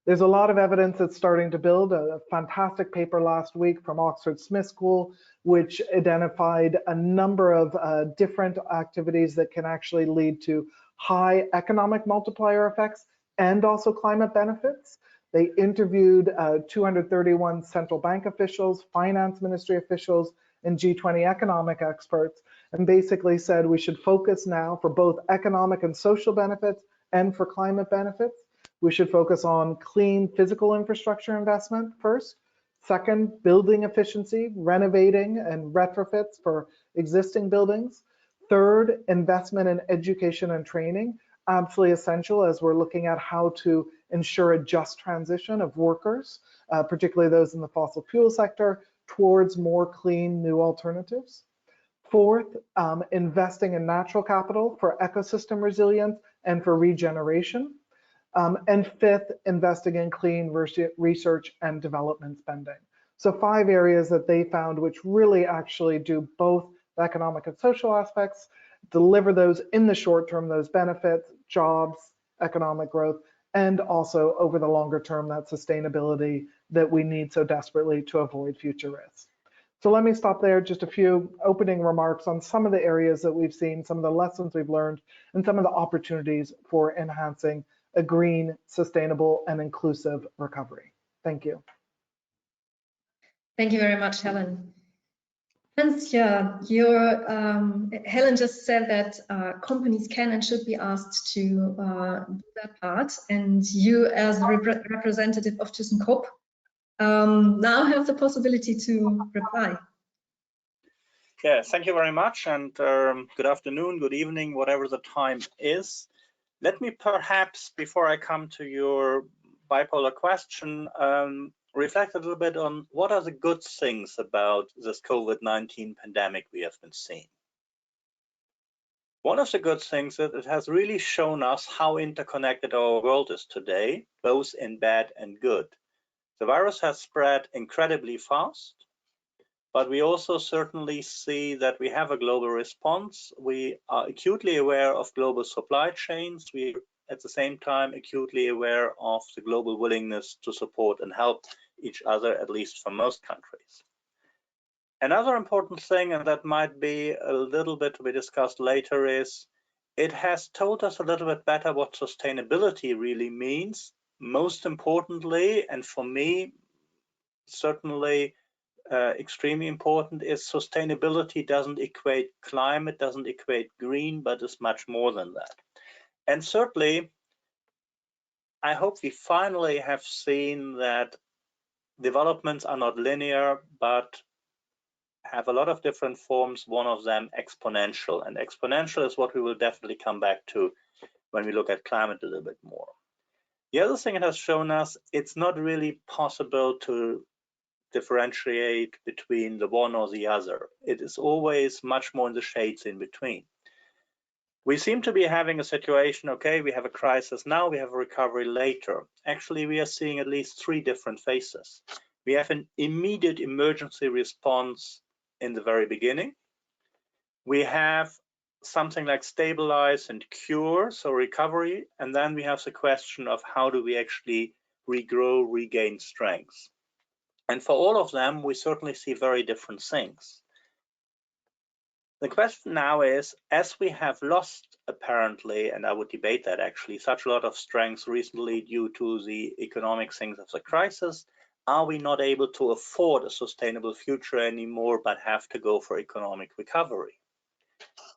There's a lot of evidence that's starting to build. A fantastic paper last week from Oxford Smith School, which identified a number of different activities that can actually lead to high economic multiplier effects and also climate benefits. They interviewed 231 central bank officials, finance ministry officials, and G20 economic experts, and basically said we should focus now for both economic and social benefits and for climate benefits. We should focus on clean physical infrastructure investment first. Second, building efficiency, renovating and retrofits for existing buildings. Third, investment in education and training, absolutely essential as we're looking at how to ensure a just transition of workers, particularly those in the fossil fuel sector, towards more clean new alternatives. Fourth, investing in natural capital for ecosystem resilience and for regeneration. And fifth, investing in clean research and development spending. So 5 areas that they found which really actually do both the economic and social aspects, deliver those in the short term, those benefits, jobs, economic growth, and also over the longer term, that sustainability that we need so desperately to avoid future risks. So let me stop there, just a few opening remarks on some of the areas that we've seen, some of the lessons we've learned, and some of the opportunities for enhancing a green, sustainable, and inclusive recovery. Thank you. Thank you very much, Helen. Hans-Jörn, Helen just said that companies can and should be asked to do that part, and you as a representative of ThyssenKrupp now have the possibility to reply. Yeah, thank you very much, and good afternoon, good evening, whatever the time is. Let me perhaps, before I come to your bipolar question, reflect a little bit on what are the good things about this COVID-19 pandemic we have been seeing. One of the good things is it has really shown us how interconnected our world is today, both in bad and good. The virus has spread incredibly fast, but we also certainly see that we have a global response. We are acutely aware of global supply chains. We are at the same time acutely aware of the global willingness to support and help each other, at least for most countries. Another important thing, and that might be a little bit to be discussed later, is it has told us a little bit better what sustainability really means. Most importantly, and for me, certainly extremely important is sustainability doesn't equate climate, doesn't equate green, but is much more than that. And certainly, I hope we finally have seen that developments are not linear, but have a lot of different forms, one of them exponential. And exponential is what we will definitely come back to when we look at climate a little bit more. The other thing it has shown us, it's not really possible to differentiate between the one or the other. It is always much more in the shades in between. We seem to be having a situation, okay, we have a crisis now, we have a recovery later. Actually, we are seeing at least three different phases. We have an immediate emergency response in the very beginning. We have something like stabilize and cure, so recovery, and then we have the question of how do we actually regrow, regain strength. And for all of them, we certainly see very different things. The question now is, as we have lost apparently, and I would debate that actually, such a lot of strength recently due to the economic things of the crisis, are we not able to afford a sustainable future anymore, but have to go for economic recovery?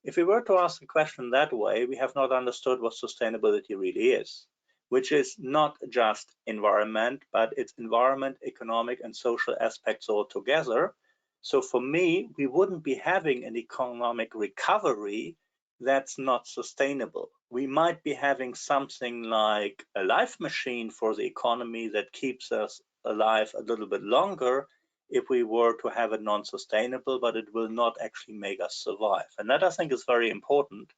If we were to ask the question that way, we have not understood what sustainability really is, which is not just environment, but it's environment, economic, and social aspects all together. So for me, we wouldn't be having an economic recovery that's not sustainable. We might be having something like a life machine for the economy that keeps us alive a little bit longer if we were to have it non-sustainable, but it will not actually make us survive. And that I think is very important,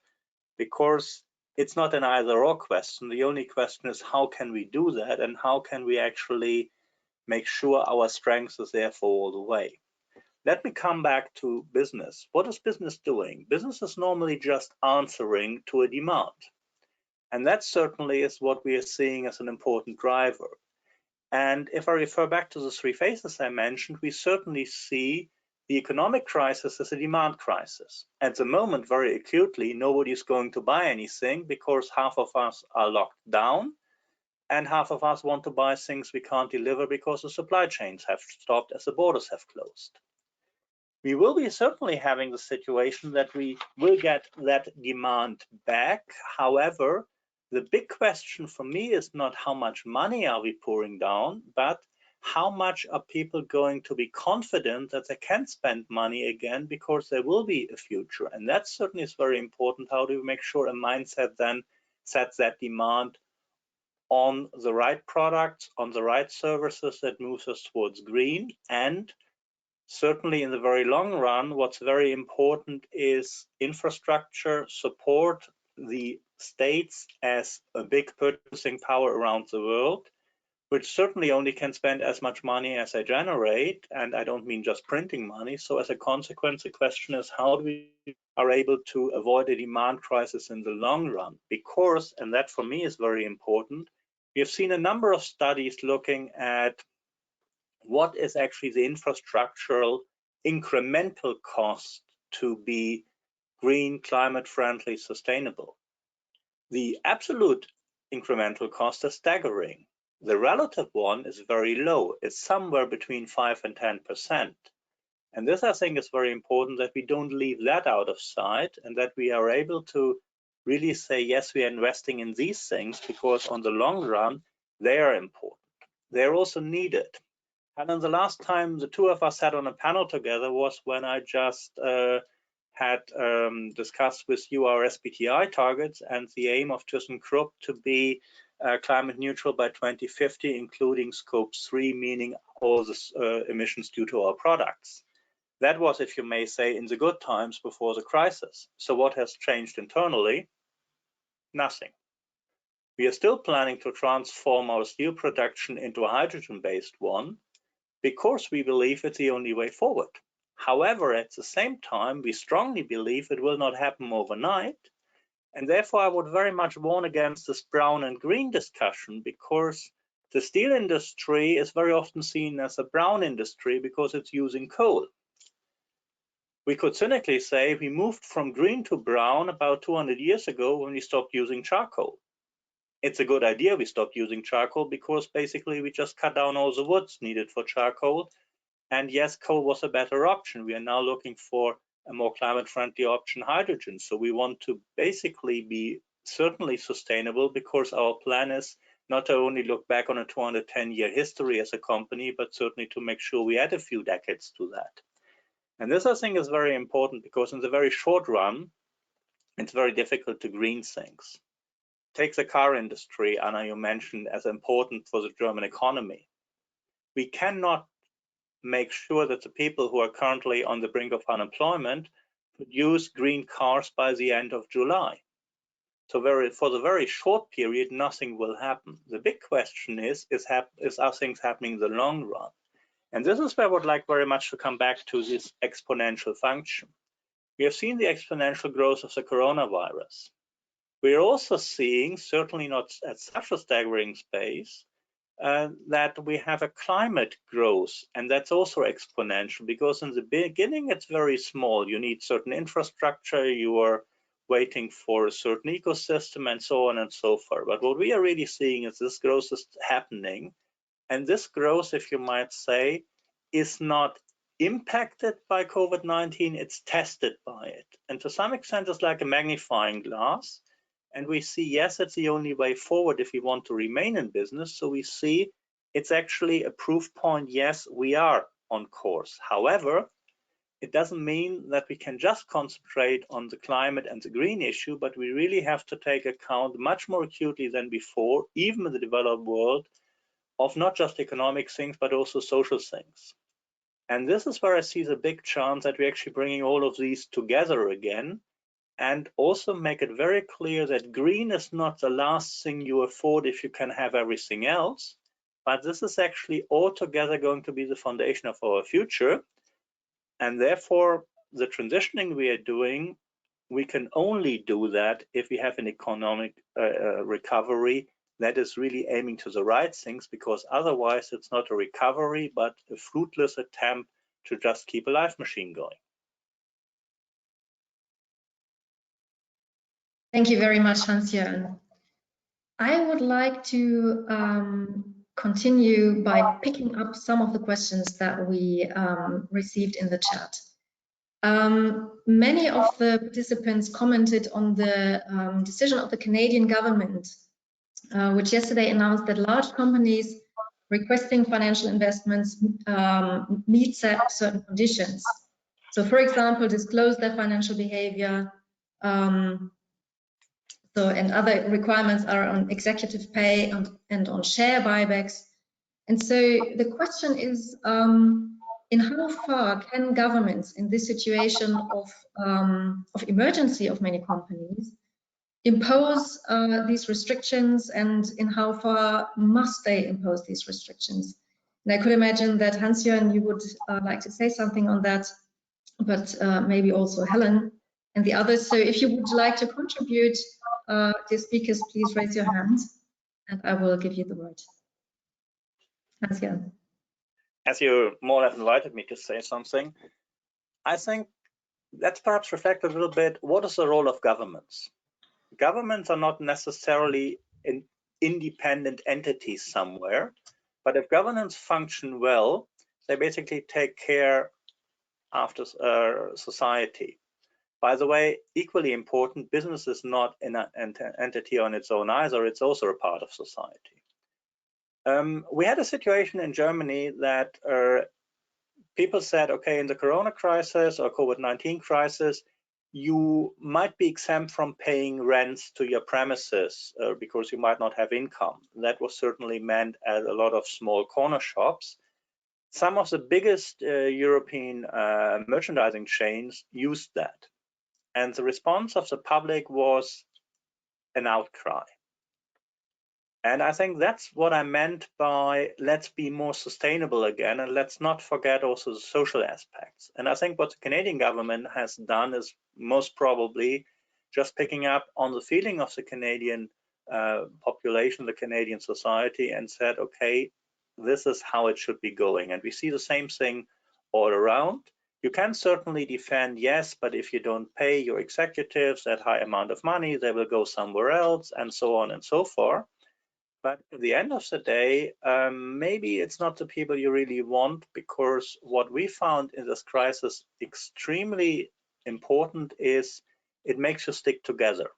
because it's not an either-or question. The only question is how can we do that, and how can we actually make sure our strength is there for all the way. Let me come back to business. What is business doing? Business is normally just answering to a demand. And that certainly is what we are seeing as an important driver. And if I refer back to the three phases I mentioned, we certainly see the economic crisis as a demand crisis. At the moment, very acutely, nobody's going to buy anything because half of us are locked down and half of us want to buy things we can't deliver because the supply chains have stopped as the borders have closed. We will be certainly having the situation that we will get that demand back. However, the big question for me is not how much money are we pouring down, but how much are people going to be confident that they can spend money again because there will be a future. And that certainly is very important. How do we make sure a mindset then sets that demand on the right products, on the right services that moves us towards green? And certainly in the very long run, what's very important is infrastructure support, the states as a big purchasing power around the world, which certainly only can spend as much money as they generate. And I don't mean just printing money. So as a consequence, the question is how do we are able to avoid a demand crisis in the long run? Because, and that for me is very important, we have seen a number of studies looking at what is actually the infrastructural incremental cost to be green, climate friendly, sustainable. The absolute incremental cost is staggering. The relative one is very low. It's somewhere between 5 and 10%. And this, I think, is very important that we don't leave that out of sight and that we are able to really say, yes, we are investing in these things because on the long run, they are important. They're also needed. And the last time the two of us sat on a panel together was when I just had discussed with you our SBTi targets and the aim of ThyssenKrupp to be climate neutral by 2050, including scope 3, meaning all the emissions due to our products. That was, if you may say, in the good times before the crisis. So what has changed internally? Nothing. We are still planning to transform our steel production into a hydrogen-based one, because we believe it's the only way forward. However, at the same time, we strongly believe it will not happen overnight. And therefore, I would very much warn against this brown and green discussion, because the steel industry is very often seen as a brown industry because it's using coal. We could cynically say we moved from green to brown about 200 years ago when we stopped using charcoal. It's a good idea we stopped using charcoal because basically we just cut down all the woods needed for charcoal And yes, coal was a better option. We are now looking for a more climate-friendly option, hydrogen. So we want to basically be certainly sustainable, because our plan is not to only look back on a 210-year history as a company, but certainly to make sure we add a few decades to that. And this, I think, is very important, because in the very short run, it's very difficult to green things. Take the car industry, Anna, you mentioned, as important for the German economy. We cannot make sure that the people who are currently on the brink of unemployment produce green cars by the end of July. So for the very short period, nothing will happen. The big question is are things happening in the long run? And this is where I would like very much to come back to this exponential function. We have seen the exponential growth of the coronavirus. We're also seeing, certainly not at such a staggering pace, that we have a climate growth, and that's also exponential, because in the beginning it's very small. You need certain infrastructure, you are waiting for a certain ecosystem, and so on and so forth. But what we are really seeing is this growth is happening, and this growth, if you might say, is not impacted by COVID-19, it's tested by it. And to some extent, it's like a magnifying glass. And we see, yes, it's the only way forward if we want to remain in business. So we see it's actually a proof point, yes, we are on course. However, it doesn't mean that we can just concentrate on the climate and the green issue, but we really have to take account much more acutely than before, even in the developed world, of not just economic things, but also social things. And this is where I see the big chance that we're actually bringing all of these together again, and also make it very clear that green is not the last thing you afford if you can have everything else, but this is actually altogether going to be the foundation of our future. And therefore, the transitioning we are doing, we can only do that if we have an economic recovery that is really aiming to the right things, because otherwise it's not a recovery, but a fruitless attempt to just keep a life machine going. Thank you very much, Hans-Jörn. I would like to continue by picking up some of the questions that we received in the chat. Many of the participants commented on the decision of the Canadian government, which yesterday announced that large companies requesting financial investments meet certain conditions. So, for example, disclose their financial behavior, and other requirements are on executive pay and on share buybacks. And so the question is, in how far can governments in this situation of emergency of many companies impose these restrictions, and in how far must they impose these restrictions? And I could imagine that Hans-Jörn, you would like to say something on that, but maybe also Helen and the others. So if you would like to contribute, dear speakers, please raise your hand and I will give you the word. Hans-Jörn. As you more or less invited me to say something, I think let's perhaps reflect a little bit, what is the role of governments? Governments are not necessarily an independent entities somewhere, but if governments function well, they basically take care after society. By the way, equally important, business is not an entity on its own either, it's also a part of society. We had a situation in Germany that people said, okay, in the Corona crisis or COVID-19 crisis, you might be exempt from paying rents to your premises because you might not have income. That was certainly meant at a lot of small corner shops. Some of the biggest European merchandising chains used that. And the response of the public was an outcry. And I think that's what I meant by let's be more sustainable again, and let's not forget also the social aspects. And I think what the Canadian government has done is most probably just picking up on the feeling of the Canadian population, the Canadian society, and said, okay, this is how it should be going. And we see the same thing all around. You can certainly defend, yes, but if you don't pay your executives that high amount of money, they will go somewhere else, and so on and so forth. But at the end of the day, maybe it's not the people you really want, because what we found in this crisis extremely important is it makes you stick together.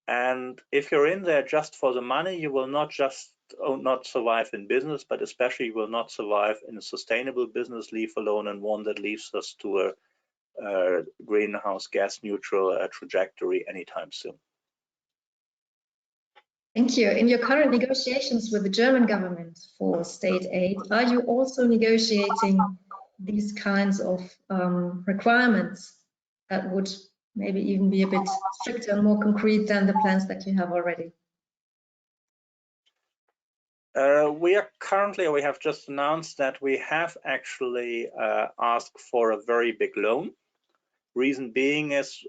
And if you're in there just for the money, you will not survive in business, but especially you will not survive in a sustainable business, leave alone in one that leads us to a greenhouse gas neutral trajectory anytime soon. Thank you. In your current negotiations with the German government for state aid, are you also negotiating these kinds of requirements that would maybe even be a bit stricter and more concrete than the plans that you have already? We have just announced that we have actually asked for a very big loan. Reason being is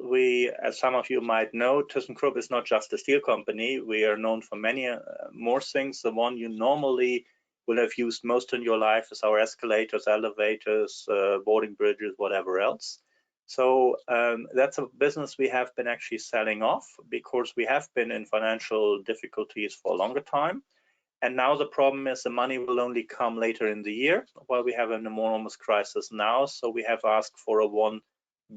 as some of you might know, ThyssenKrupp is not just a steel company. We are known for many more things. The one you normally will have used most in your life is our escalators, elevators, boarding bridges, whatever else. So that's a business we have been actually selling off because we have been in financial difficulties for a longer time. And now the problem is the money will only come later in the year while we have an enormous crisis now. So we have asked for a 1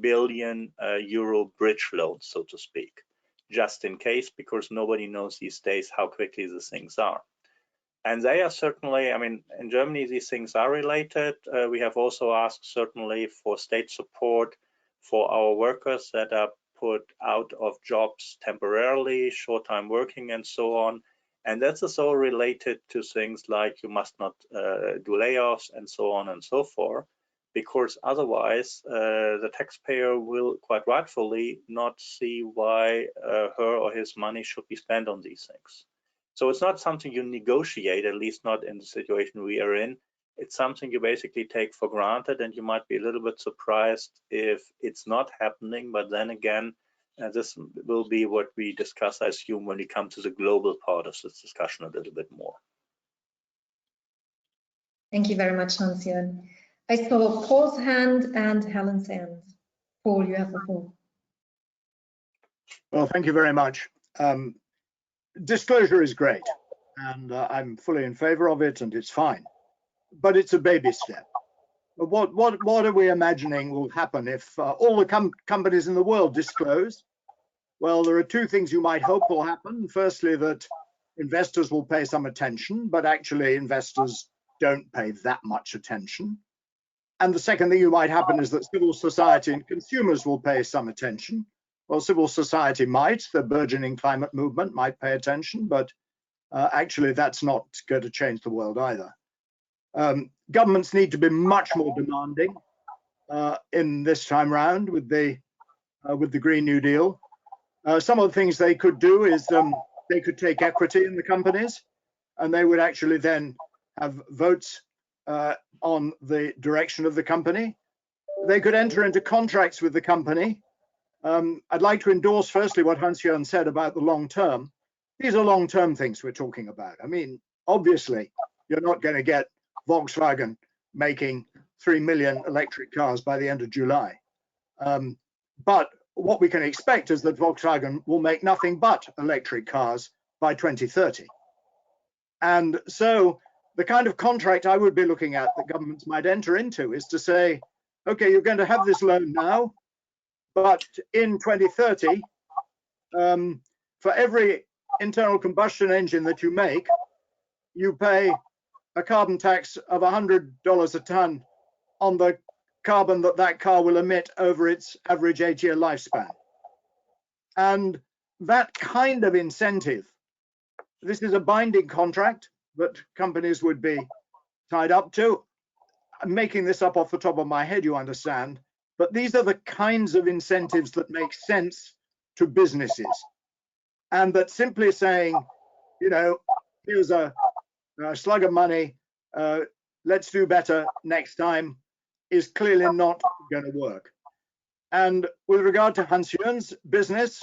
billion euro bridge loan, so to speak, just in case, because nobody knows these days how quickly these things are. And they are certainly, I mean, in Germany, these things are related. We have also asked certainly for state support for our workers that are put out of jobs temporarily, short-time working and so on. And that's also related to things like you must not do layoffs and so on and so forth, because otherwise the taxpayer will quite rightfully not see why her or his money should be spent on these things. So it's not something you negotiate, at least not in the situation we are in. It's something you basically take for granted, and you might be a little bit surprised if it's not happening. But then again, this will be what we discuss, I assume, when we come to the global part of this discussion a little bit more. Thank you very much, Hans-Jörn. I saw Paul's hand and Helen's hand. Paul, you have the floor. Well, thank you very much. Disclosure is great, and I'm fully in favor of it, and it's fine. But it's a baby step. But what are we imagining will happen if all the companies in the world disclose? Well, there are two things you might hope will happen. Firstly, that investors will pay some attention, but actually investors don't pay that much attention. And the second thing you might happen is that civil society and consumers will pay some attention. Well, civil society might, the burgeoning climate movement might pay attention, but actually that's not going to change the world either. Governments need to be much more demanding in this time round with the Green New Deal. Some of the things they could do is they could take equity in the companies, and they would actually then have votes on the direction of the company. They could enter into contracts with the company. I'd like to endorse firstly what Hans-Jörn said about the long term. These are long term things we're talking about. I mean, obviously, you're not going to get Volkswagen making 3 million electric cars by the end of July. But what we can expect is that Volkswagen will make nothing but electric cars by 2030. And so the kind of contract I would be looking at that governments might enter into is to say, okay, you're going to have this loan now, but in 2030, for every internal combustion engine that you make, you pay a carbon tax of $100 a ton on the carbon that car will emit over its average 8-year lifespan. And that kind of incentive, this is a binding contract that companies would be tied up to. I'm making this up off the top of my head, you understand, but these are the kinds of incentives that make sense to businesses. And that simply saying, you know, here's a slug of money, let's do better next time, is clearly not going to work. And with regard to Hans-Jörn's business,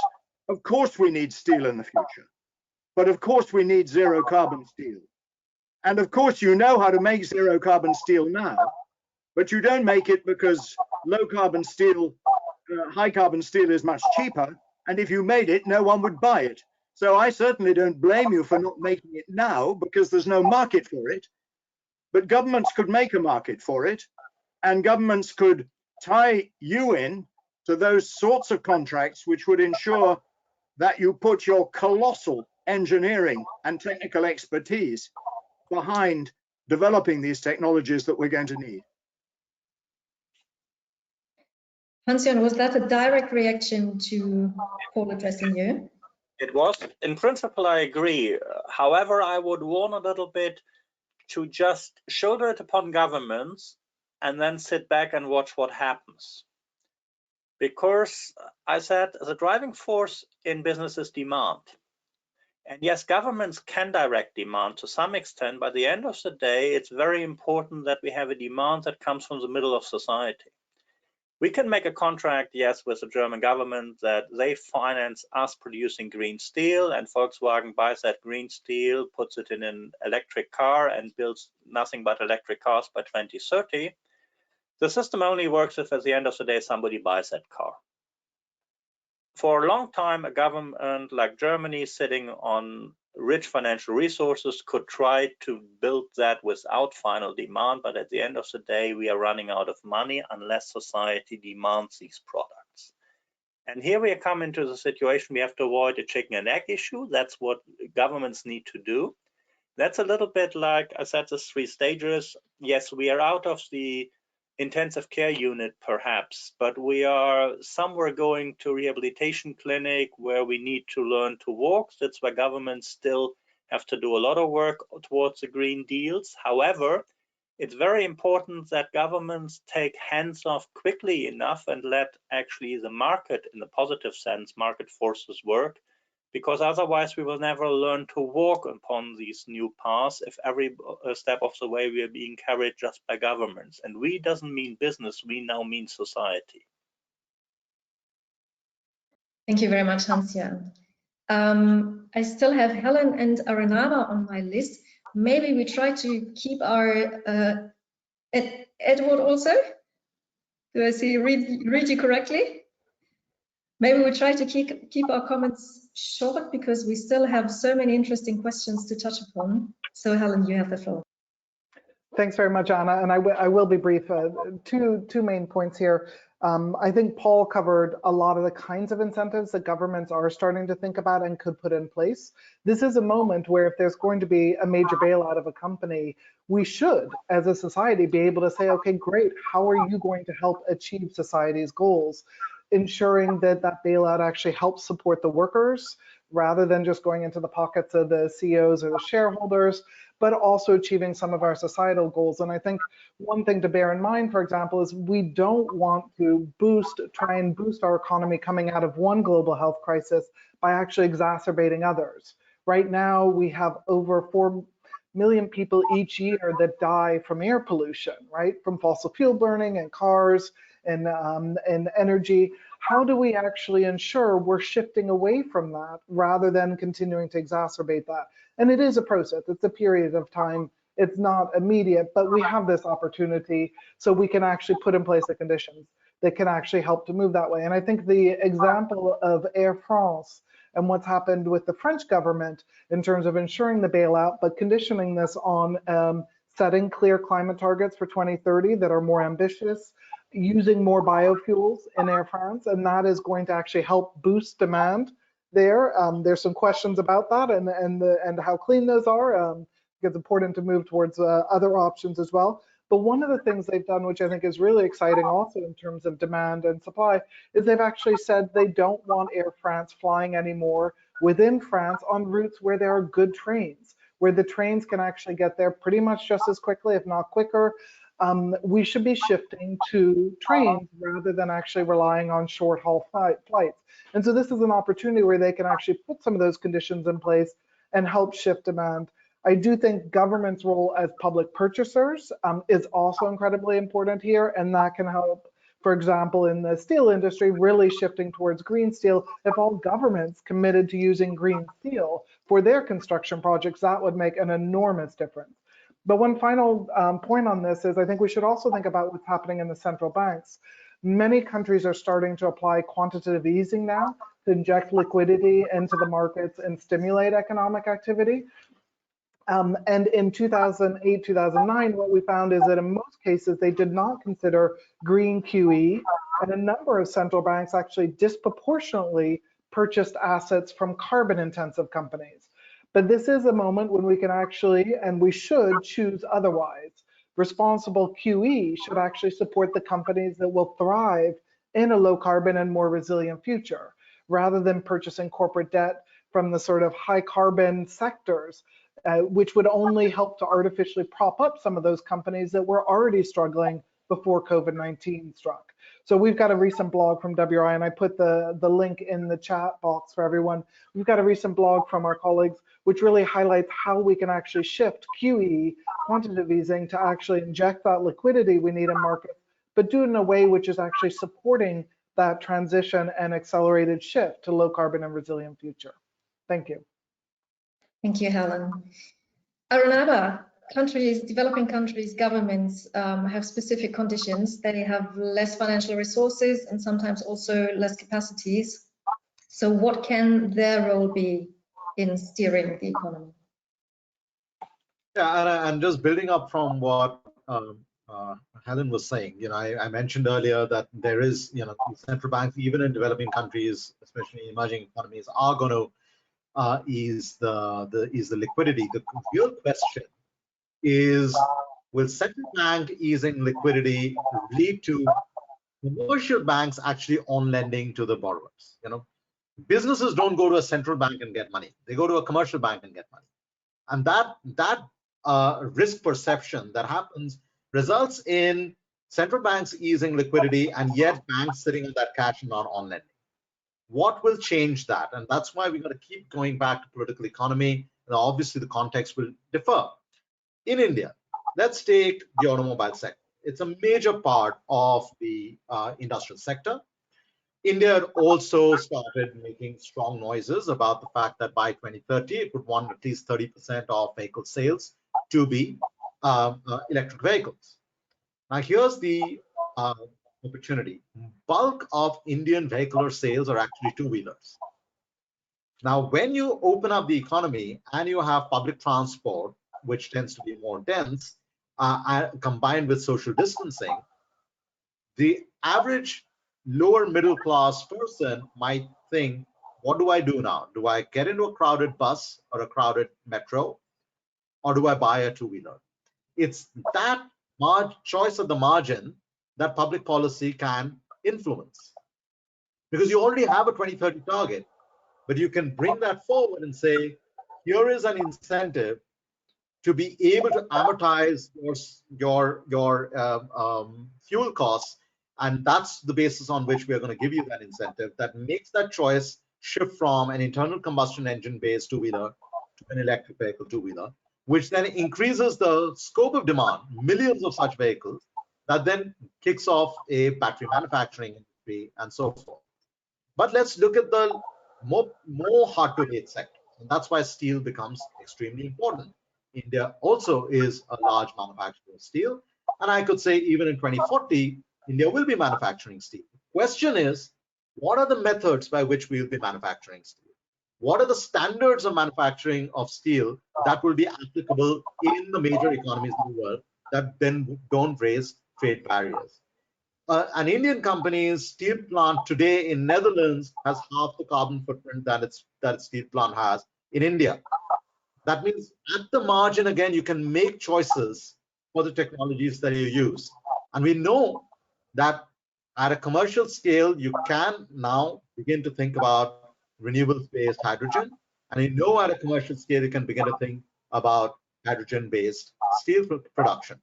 of course we need steel in the future, but of course we need zero carbon steel. And of course you know how to make zero carbon steel now, but you don't make it because low carbon steel, high carbon steel is much cheaper. And if you made it, no one would buy it. So I certainly don't blame you for not making it now, because there's no market for it. But governments could make a market for it, and governments could tie you in to those sorts of contracts which would ensure that you put your colossal engineering and technical expertise behind developing these technologies that we're going to need. Hans-Jörn, was that a direct reaction to Paul addressing you? It was. In principle, I agree. However, I would warn a little bit to just shoulder it upon governments and then sit back and watch what happens. Because I said the driving force in business is demand. And yes, governments can direct demand to some extent, but at the end of the day, it's very important that we have a demand that comes from the middle of society. We can make a contract, yes, with the German government that they finance us producing green steel, and Volkswagen buys that green steel, puts it in an electric car and builds nothing but electric cars by 2030. The system only works if at the end of the day somebody buys that car. For a long time, a government like Germany sitting on rich financial resources could try to build that without final demand, but at the end of the day, we are running out of money unless society demands these products. And here we come into the situation we have to avoid a chicken and egg issue. That's what governments need to do. That's a little bit like I said, the 3 stages. Yes, we are out of the intensive care unit perhaps, but we are somewhere going to rehabilitation clinic where we need to learn to walk. That's where governments still have to do a lot of work towards the green deals. However, it's very important that governments take hands off quickly enough and let actually the market, in the positive sense, market forces work, because otherwise we will never learn to walk upon these new paths if every step of the way we are being carried just by governments. And we doesn't mean business, we now mean society. Thank you very much, Hans-Jörn. I still have Helen and Arunabha on my list. Maybe we try to keep our Edward also. Do I read you correctly? Maybe we try to keep our comments short because we still have so many interesting questions to touch upon. So Helen, you have the floor. Thanks very much, Anna, and I will be brief. Two main points here. I think Paul covered a lot of the kinds of incentives that governments are starting to think about and could put in place. This is a moment where if there's going to be a major bailout of a company, we should, as a society, be able to say, okay, great, how are you going to help achieve society's goals? Ensuring that that bailout actually helps support the workers rather than just going into the pockets of the CEOs or the shareholders, but also achieving some of our societal goals. And I think one thing to bear in mind, for example, is we don't want to try and boost our economy coming out of one global health crisis by actually exacerbating others. Right now, we have over 4 million people each year that die from air pollution, right? From fossil fuel burning and cars and energy. How do we actually ensure we're shifting away from that rather than continuing to exacerbate that? And it is a process, it's a period of time, it's not immediate, but we have this opportunity so we can actually put in place the conditions that can actually help to move that way. And I think the example of Air France and what's happened with the French government in terms of ensuring the bailout, but conditioning this on setting clear climate targets for 2030 that are more ambitious, using more biofuels in Air France, and that is going to actually help boost demand there. There's some questions about that and how clean those are. It's important to move towards other options as well. But one of the things they've done, which I think is really exciting also in terms of demand and supply, is they've actually said they don't want Air France flying anymore within France on routes where there are good trains, where the trains can actually get there pretty much just as quickly, if not quicker. We should be shifting to trains rather than actually relying on short haul flights. And so this is an opportunity where they can actually put some of those conditions in place and help shift demand. I do think government's role as public purchasers is also incredibly important here, and that can help, for example, in the steel industry, really shifting towards green steel. If all governments committed to using green steel for their construction projects, that would make an enormous difference. But one final point on this is I think we should also think about what's happening in the central banks. Many countries are starting to apply quantitative easing now. to inject liquidity into the markets and stimulate economic activity. And in 2008, 2009, what we found is that in most cases, they did not consider green QE, and a number of central banks actually disproportionately purchased assets from carbon-intensive companies. But this is a moment when we can actually, and we should, choose otherwise. Responsible QE should actually support the companies that will thrive in a low carbon and more resilient future, rather than purchasing corporate debt from the sort of high carbon sectors, which would only help to artificially prop up some of those companies that were already struggling before COVID-19 struck. So we've got a recent blog from WRI, and I put the link in the chat box for everyone. We've got a recent blog from our colleagues, which really highlights how we can actually shift QE, quantitative easing, to actually inject that liquidity we need in markets, but do it in a way which is actually supporting that transition and accelerated shift to low carbon and resilient future. Thank you. Thank you, Helen. Arunabha, developing countries, governments have specific conditions. They have less financial resources and sometimes also less capacities. So what can their role be in steering the economy? Yeah, and just building up from what Helen was saying, I mentioned earlier that there is, central banks, even in developing countries, especially emerging economies, are going to ease the liquidity. The real question is, will central bank easing liquidity lead to commercial banks actually on lending to the borrowers? Businesses don't go to a central bank and get money; they go to a commercial bank and get money, and that risk perception that happens results in central banks easing liquidity, and yet banks sitting on that cash and not on lending. What will change that? And that's why we're going to keep going back to political economy. And obviously, the context will differ. In India, let's take the automobile sector. It's a major part of the industrial sector. India had also started making strong noises about the fact that by 2030, it would want at least 30% of vehicle sales to be electric vehicles. Now, here's the opportunity. Bulk of Indian vehicular sales are actually two-wheelers. Now, when you open up the economy and you have public transport, which tends to be more dense, combined with social distancing, the average lower middle class person might think, what do I do now? Do I get into a crowded bus or a crowded metro, or do I buy a two-wheeler? It's that choice at the margin that public policy can influence, because you already have a 2030 target, but you can bring that forward and say, here is an incentive to be able to amortize your fuel costs, and that's the basis on which we are going to give you that incentive that makes that choice shift from an internal combustion engine based two-wheeler to an electric vehicle two-wheeler, which then increases the scope of demand, millions of such vehicles, that then kicks off a battery manufacturing industry and so forth. But let's look at the more hard-to-abate sectors, and that's why steel becomes extremely important. India also is a large manufacturer of steel, and I could say even in 2040, India will be manufacturing steel. The question is, what are the methods by which we will be manufacturing steel? What are the standards of manufacturing of steel that will be applicable in the major economies of the world that then don't raise trade barriers? An Indian company's steel plant today in Netherlands has half the carbon footprint that its steel plant has in India. That means at the margin, again, you can make choices for the technologies that you use. And we know that at a commercial scale, you can now begin to think about renewables-based hydrogen. And you know at a commercial scale, you can begin to think about hydrogen-based steel production.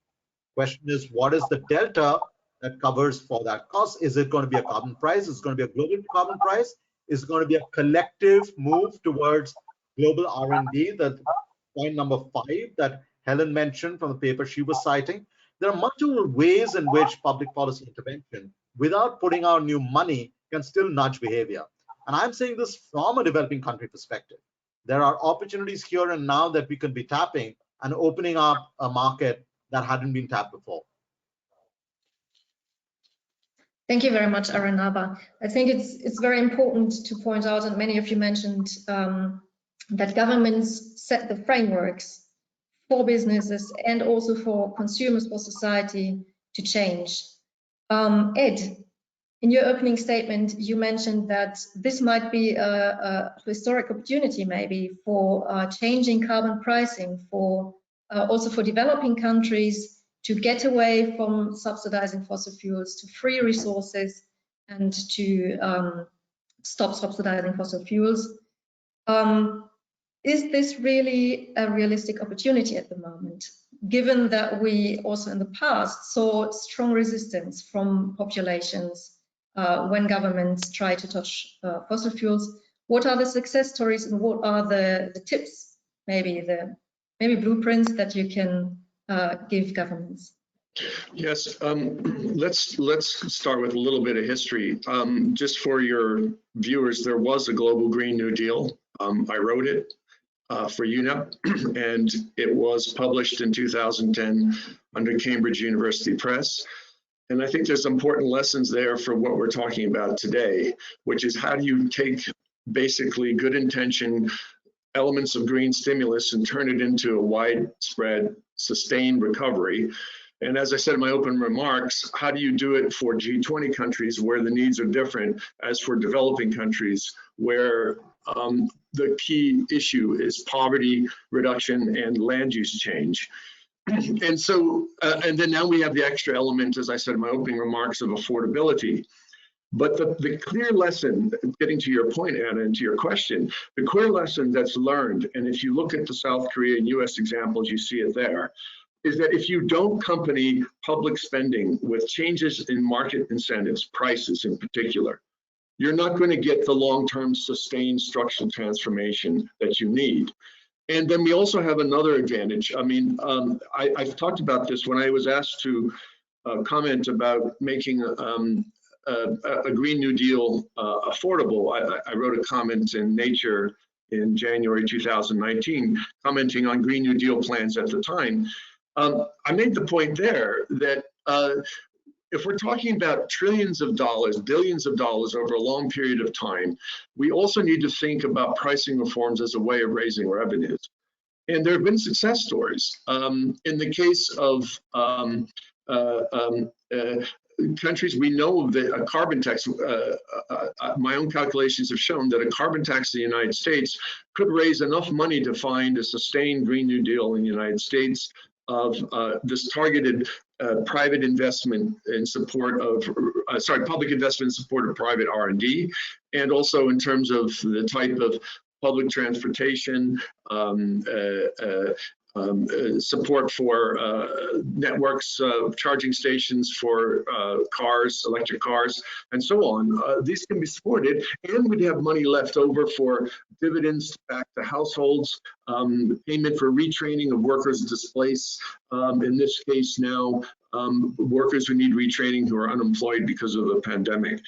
Question is, what is the delta that covers for that cost? Is it going to be a carbon price? Is it going to be a global carbon price? Is it going to be a collective move towards global R&D? That point number 5 that Helen mentioned from the paper she was citing. There are multiple ways in which public policy intervention, without putting out new money, can still nudge behavior. And I'm saying this from a developing country perspective. There are opportunities here and now that we could be tapping and opening up a market that hadn't been tapped before. Thank you very much, Arunabha. I think it's very important to point out, and many of you mentioned that governments set the frameworks for businesses and also for consumers, for society to change. Ed, in your opening statement, you mentioned that this might be a historic opportunity maybe for changing carbon pricing, for also for developing countries to get away from subsidizing fossil fuels, to free resources, and to stop subsidizing fossil fuels. Is this really a realistic opportunity at the moment, given that we also in the past saw strong resistance from populations when governments try to touch fossil fuels? What are the success stories and what are the tips, maybe blueprints that you can give governments? Yes, let's start with a little bit of history. Just for your viewers, there was a global Green New Deal. I wrote it for UNEP, and it was published in 2010 under Cambridge University Press. And I think there's important lessons there for what we're talking about today, which is how do you take basically good intention elements of green stimulus and turn it into a widespread, sustained recovery. And as I said in my open remarks, how do you do it for G20 countries where the needs are different as for developing countries where the key issue is poverty reduction and land use change? And so, and then now we have the extra element, as I said in my opening remarks, of affordability. But the clear lesson, getting to your point, Anna, and to your question, the clear lesson that's learned, and if you look at the South Korea and US examples, you see it there, is that if you don't accompany public spending with changes in market incentives, prices in particular, you're not going to get the long-term sustained structural transformation that you need. And then we also have another advantage. I mean, I've talked about this when I was asked to comment about making a Green New Deal affordable. I wrote a comment in Nature in January 2019, commenting on Green New Deal plans at the time. I made the point there that if we're talking about trillions of dollars, billions of dollars over a long period of time, we also need to think about pricing reforms as a way of raising revenues. And there have been success stories. In the case of countries, we know that a carbon tax, my own calculations have shown that a carbon tax in the United States could raise enough money to find a sustained Green New Deal in the United States of this targeted private investment in support of, public investment in support of private R&D, and also in terms of the type of public transportation, support for networks, charging stations for cars, electric cars, and so on. These can be supported, and we'd have money left over for dividends back to households, payment for retraining of workers displaced, in this case now, workers who need retraining who are unemployed because of the pandemic.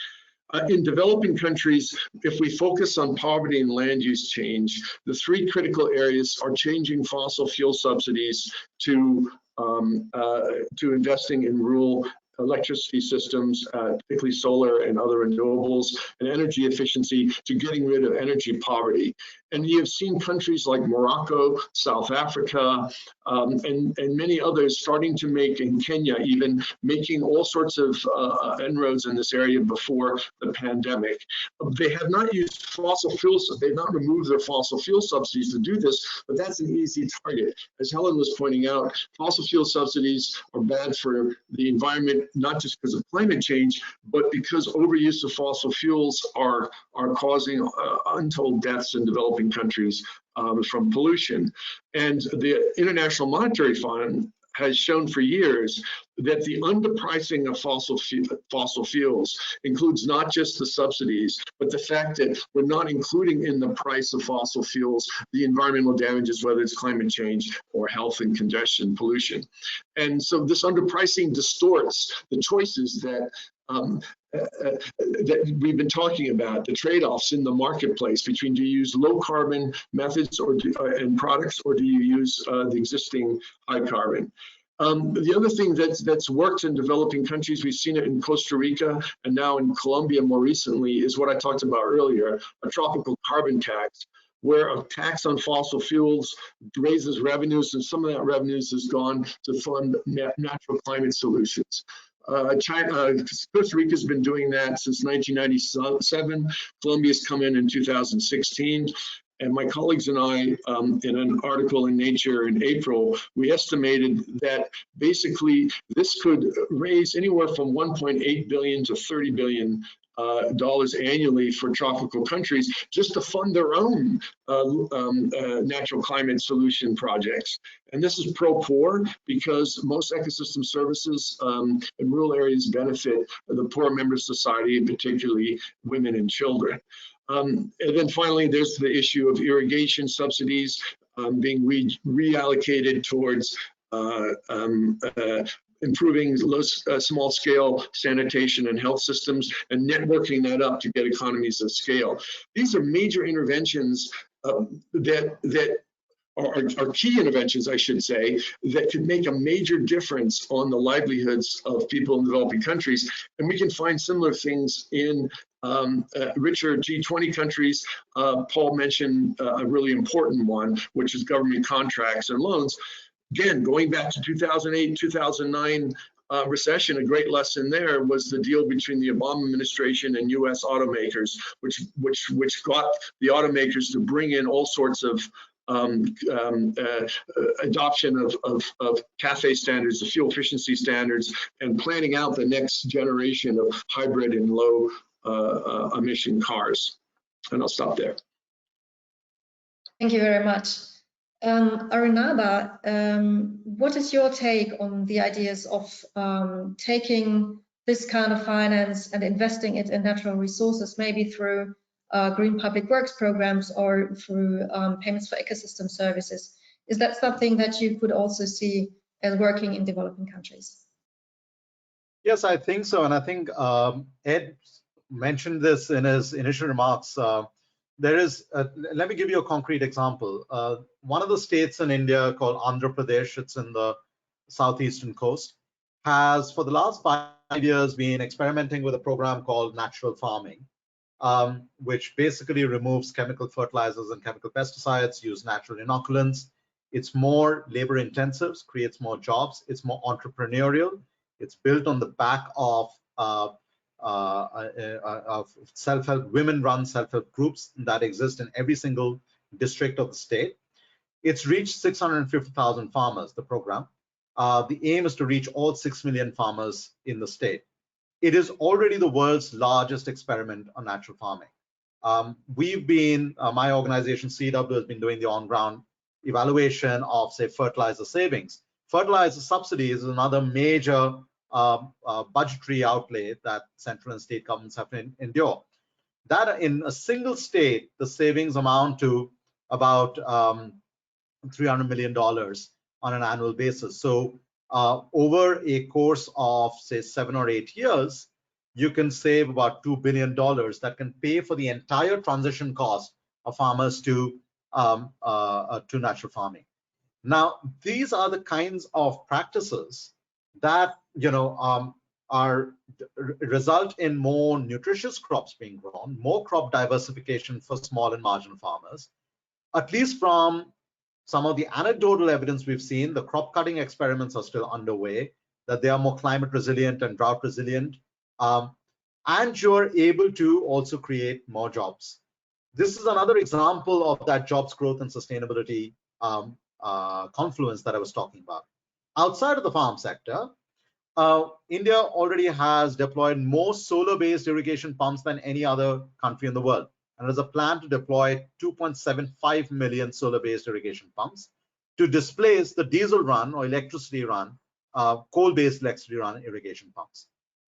In developing countries, if we focus on poverty and land use change, the three critical areas are changing fossil fuel subsidies to investing in rural electricity systems, particularly solar and other renewables, and energy efficiency, to getting rid of energy poverty. And you have seen countries like Morocco, South Africa, and many others starting to make, in Kenya even, making all sorts of inroads in this area before the pandemic. They have not used fossil fuels, they've not removed their fossil fuel subsidies to do this, but that's an easy target. As Helen was pointing out, fossil fuel subsidies are bad for the environment, not just because of climate change, but because overuse of fossil fuels are causing untold deaths in developing countries from pollution. And the International Monetary Fund has shown for years that the underpricing of fossil fuels includes not just the subsidies, but the fact that we're not including in the price of fossil fuels the environmental damages, whether it's climate change or health and congestion, pollution. And so this underpricing distorts the choices that that we've been talking about, the trade-offs in the marketplace between, do you use low carbon methods and products, or do you use the existing high carbon? The other thing that's worked in developing countries, we've seen it in Costa Rica and now in Colombia more recently, is what I talked about earlier, a tropical carbon tax, where a tax on fossil fuels raises revenues, and some of that revenues has gone to fund natural climate solutions. Costa Rica has been doing that since 1997. Colombia's come in 2016. And my colleagues and I, in an article in Nature in April, we estimated that basically this could raise anywhere from 1.8 billion to 30 billion dollars annually for tropical countries just to fund their own natural climate solution projects. And this is pro-poor because most ecosystem services in rural areas benefit the poor members of society, particularly women and children. And then finally, there's the issue of irrigation subsidies being reallocated towards improving small-scale sanitation and health systems and networking that up to get economies of scale. These are major interventions that are key interventions, I should say, that could make a major difference on the livelihoods of people in developing countries. And we can find similar things in richer G20 countries. Paul mentioned a really important one, which is government contracts and loans. Again, going back to 2008, 2009 recession, a great lesson there was the deal between the Obama administration and U.S. automakers, which got the automakers to bring in all sorts of adoption of CAFE standards, the fuel efficiency standards, and planning out the next generation of hybrid and low emission cars. And I'll stop there. Thank you very much. Arunabha, what is your take on the ideas of taking this kind of finance and investing it in natural resources, maybe through green public works programs or through payments for ecosystem services? Is that something that you could also see as working in developing countries? Yes, I think so. And I think Ed mentioned this in his initial remarks. Let me give you a concrete example. One of the states in India called Andhra Pradesh, it's in the southeastern coast, has for the last 5 years been experimenting with a program called natural farming, which basically removes chemical fertilizers and chemical pesticides, use natural inoculants. It's more labor intensive, creates more jobs, it's more entrepreneurial. It's built on the back of self-help, women-run self-help groups that exist in every single district of the state. It's reached 650,000 farmers, the program. The aim is to reach all 6 million farmers in the state. It is already the world's largest experiment on natural farming. My organization CEEW has been doing the on-ground evaluation of, say, fertilizer savings. Fertilizer subsidies is another major budgetary outlay that central and state governments have to endure. That in a single state, the savings amount to about $300 million on an annual basis. So over a course of, say, 7 or 8 years, you can save about $2 billion that can pay for the entire transition cost of farmers to natural farming. Now, these are the kinds of practices that result in more nutritious crops being grown, more crop diversification for small and marginal farmers. At least from some of the anecdotal evidence we've seen, the crop cutting experiments are still underway, that they are more climate resilient and drought resilient, and you're able to also create more jobs. This is another example of that jobs growth and sustainability confluence that I was talking about. Outside of the farm sector, India already has deployed more solar-based irrigation pumps than any other country in the world, and has a plan to deploy 2.75 million solar-based irrigation pumps to displace the diesel-run or electricity-run, coal-based electricity-run irrigation pumps.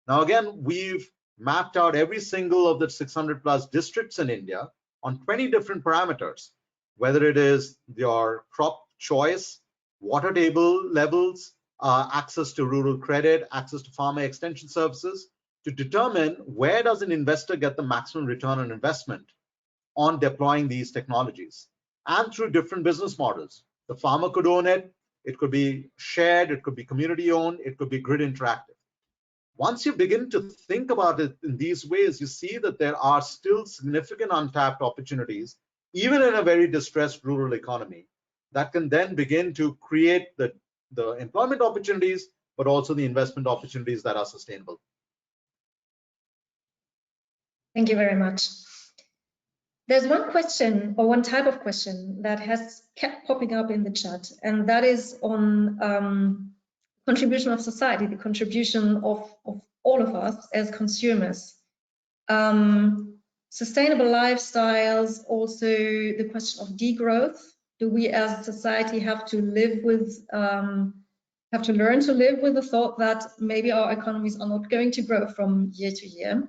Now, again, we've mapped out every single of the 600+ districts in India on 20 different parameters, whether it is your crop choice, water table levels, access to rural credit, access to farmer extension services, to determine where does an investor get the maximum return on investment on deploying these technologies. And through different business models, the farmer could own it, it could be shared, it could be community owned, it could be grid interactive. Once you begin to think about it in these ways, you see that there are still significant untapped opportunities, even in a very distressed rural economy, that can then begin to create the employment opportunities, but also the investment opportunities that are sustainable. Thank you very much. There's one question, or one type of question, that has kept popping up in the chat, and that is on contribution of society, the contribution of all of us as consumers. Sustainable lifestyles, also the question of degrowth. Do we as a society have to live with, have to learn to live with the thought that maybe our economies are not going to grow from year to year?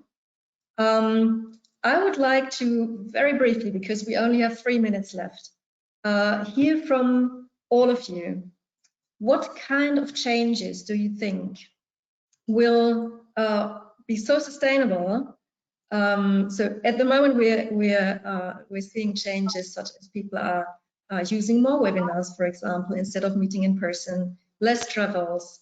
I would like to very briefly, because we only have 3 minutes left, hear from all of you. What kind of changes do you think will be so sustainable? So at the moment we're seeing changes such as people are using more webinars, for example, instead of meeting in person, less travels.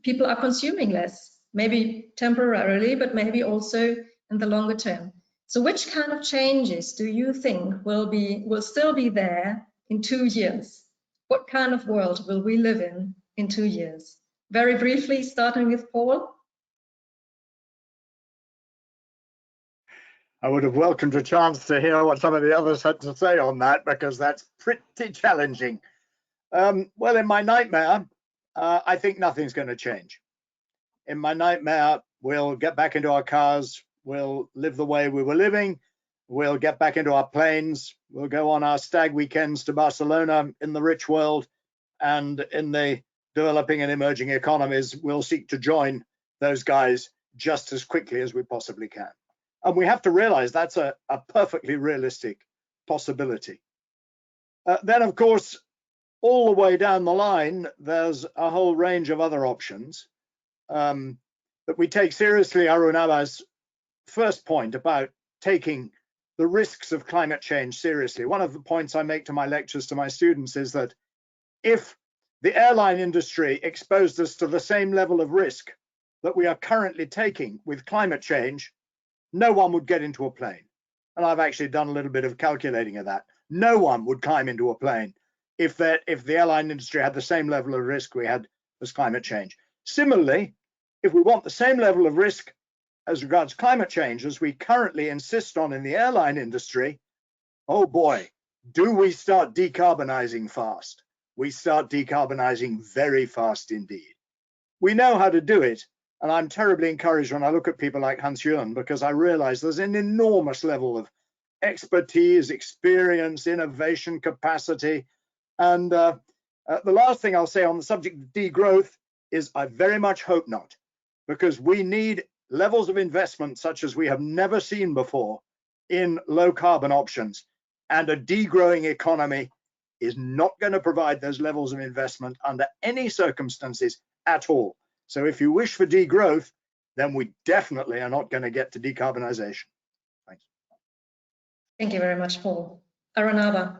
People are consuming less, maybe temporarily, but maybe also in the longer term. So which kind of changes do you think will still be there in 2 years? What kind of world will we live in 2 years? Very briefly, starting with Paul. I would have welcomed a chance to hear what some of the others had to say on that, because that's pretty challenging. Well, in my nightmare, I think nothing's going to change. In my nightmare, we'll get back into our cars, we'll live the way we were living, we'll get back into our planes, we'll go on our stag weekends to Barcelona in the rich world, and in the developing and emerging economies, we'll seek to join those guys just as quickly as we possibly can. And we have to realize that's a perfectly realistic possibility. Then, of course, all the way down the line, there's a whole range of other options that we take seriously. Arunabha's first point about taking the risks of climate change seriously. One of the points I make to my lectures to my students is that if the airline industry exposed us to the same level of risk that we are currently taking with climate change, no one would get into a plane. And I've actually done a little bit of calculating of that. No one would climb into a plane if the airline industry had the same level of risk we had as climate change. Similarly, if we want the same level of risk as regards climate change as we currently insist on in the airline industry, oh boy, do we start decarbonizing fast. We start decarbonizing very fast indeed. We know how to do it. And I'm terribly encouraged when I look at people like Hans-Jörn, because I realize there's an enormous level of expertise, experience, innovation capacity. And the last thing I'll say on the subject of degrowth is I very much hope not, because we need levels of investment such as we have never seen before in low carbon options. And a degrowing economy is not going to provide those levels of investment under any circumstances at all. So if you wish for degrowth, then we definitely are not going to get to decarbonization. Thanks. Thank you very much, Paul. Arunabha.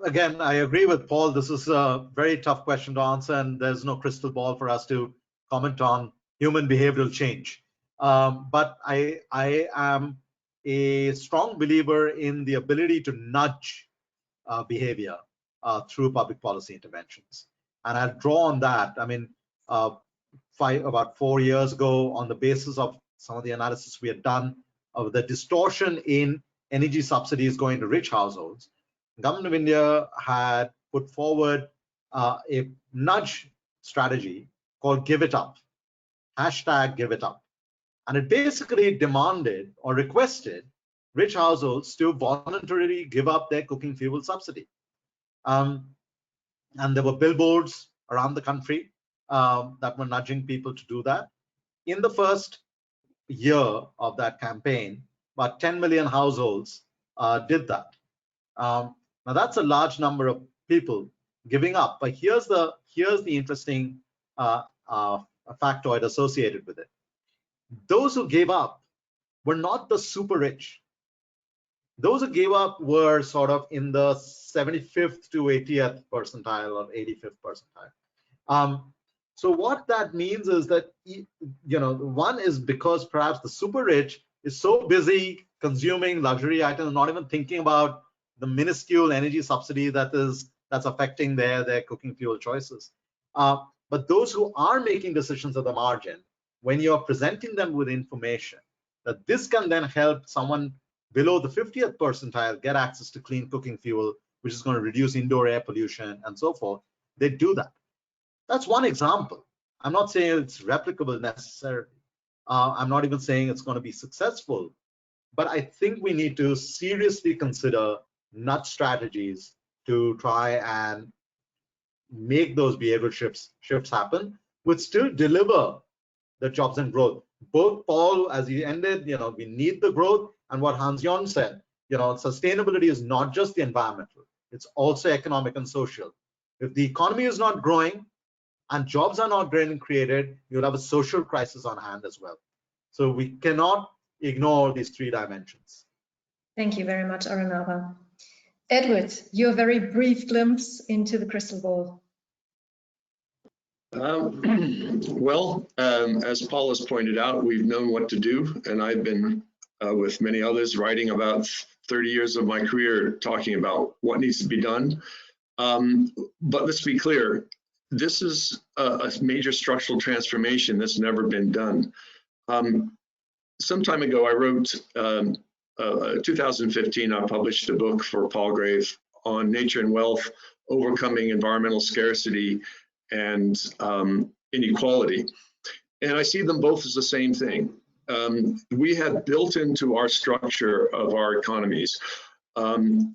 Again, I agree with Paul. This is a very tough question to answer, and there's no crystal ball for us to comment on human behavioral change. But I am a strong believer in the ability to nudge behavior through public policy interventions. And I'll draw on that. I mean, about 4 years ago, on the basis of some of the analysis we had done of the distortion in energy subsidies going to rich households, the government of India had put forward a nudge strategy called Give It Up, hashtag Give It Up. And it basically demanded or requested rich households to voluntarily give up their cooking fuel subsidy. And there were billboards around the country that were nudging people to do that. In the first year of that campaign, about 10 million households did that. Now that's a large number of people giving up. But here's the interesting factoid associated with it. Those who gave up were not the super rich. those who gave up were sort of in the 75th to 80th percentile or 85th percentile. So what that means is that, one is because perhaps the super rich is so busy consuming luxury items, not even thinking about the minuscule energy subsidy that's affecting their cooking fuel choices. But those who are making decisions at the margin, when you're presenting them with information, that this can then help someone below the 50th percentile get access to clean cooking fuel, which is going to reduce indoor air pollution and so forth, they do that. That's one example. I'm not saying it's replicable necessarily. I'm not even saying it's going to be successful, but I think we need to seriously consider nudge strategies to try and make those behavioral shifts happen, which still deliver the jobs and growth. Both Paul, as he ended, we need the growth, and what Hans-Jörn said, sustainability is not just the environmental, it's also economic and social. If the economy is not growing and jobs are not getting created, you'll have a social crisis on hand as well. So we cannot ignore these three dimensions. Thank you very much, Arunabha. Edward, your very brief glimpse into the crystal ball. As Paul has pointed out, we've known what to do, and I've been with many others writing about 30 years of my career talking about what needs to be done. But let's be clear, this is a major structural transformation that's never been done. Some time ago, I wrote, 2015, I published a book for Palgrave on nature and wealth, overcoming environmental scarcity and inequality. And I see them both as the same thing. We have built into our structure of our economies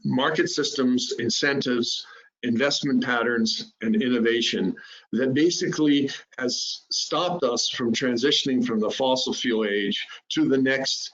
market systems, incentives, investment patterns, and innovation that basically has stopped us from transitioning from the fossil fuel age to the next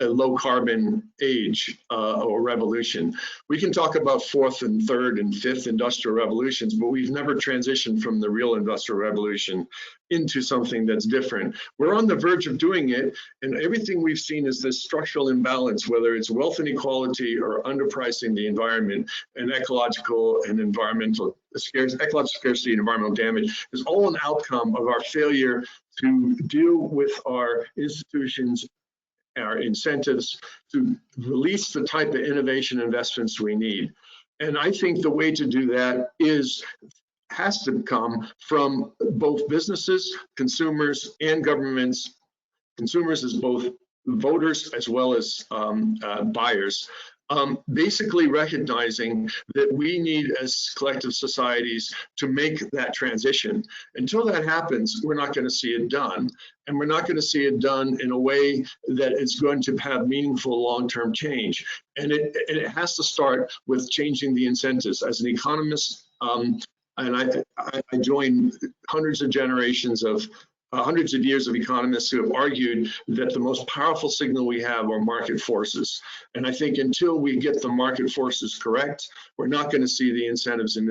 a low carbon age or revolution. We can talk about fourth and third and fifth industrial revolutions, but we've never transitioned from the real industrial revolution into something that's different. We're on the verge of doing it, and everything we've seen is this structural imbalance, whether it's wealth inequality or underpricing the environment, and ecological and environmental ecological scarcity and environmental damage is all an outcome of our failure to deal with our institutions, our incentives, to release the type of innovation investments we need. And I think the way to do that has to come from both businesses, consumers, and governments. Consumers as both voters as well as buyers. Basically recognizing that we need as collective societies to make that transition. Until that happens, we're not going to see it done. And we're not going to see it done in a way that is going to have meaningful long-term change. And it has to start with changing the incentives. As an economist, and I join hundreds of generations of hundreds of years of economists who have argued that the most powerful signal we have are market forces. And I think until we get the market forces correct, we're not going to see the incentives and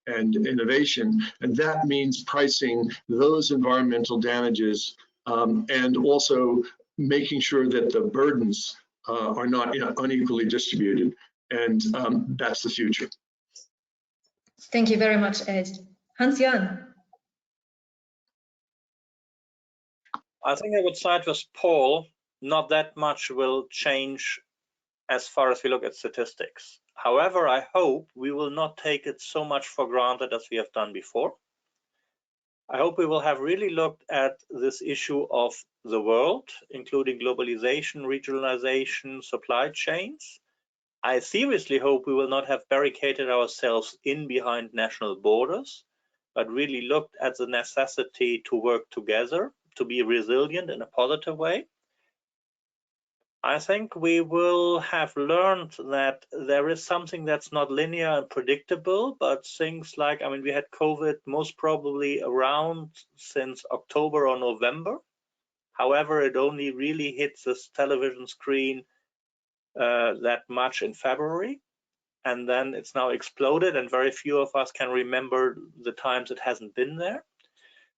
innovation. And that means pricing those environmental damages and also making sure that the burdens are not unequally distributed. And that's the future. Thank you very much, Ed. Hans-Jörn. I think I would side with Paul. Not that much will change as far as we look at statistics. However, I hope we will not take it so much for granted as we have done before. I hope we will have really looked at this issue of the world, including globalization, regionalization, supply chains. I seriously hope we will not have barricaded ourselves in behind national borders, but really looked at the necessity to work together, to be resilient in a positive way. I think we will have learned that there is something that's not linear and predictable, but things like, we had COVID most probably around since October or November. However, it only really hits this television screen that much in February. And then it's now exploded, and very few of us can remember the times it hasn't been there.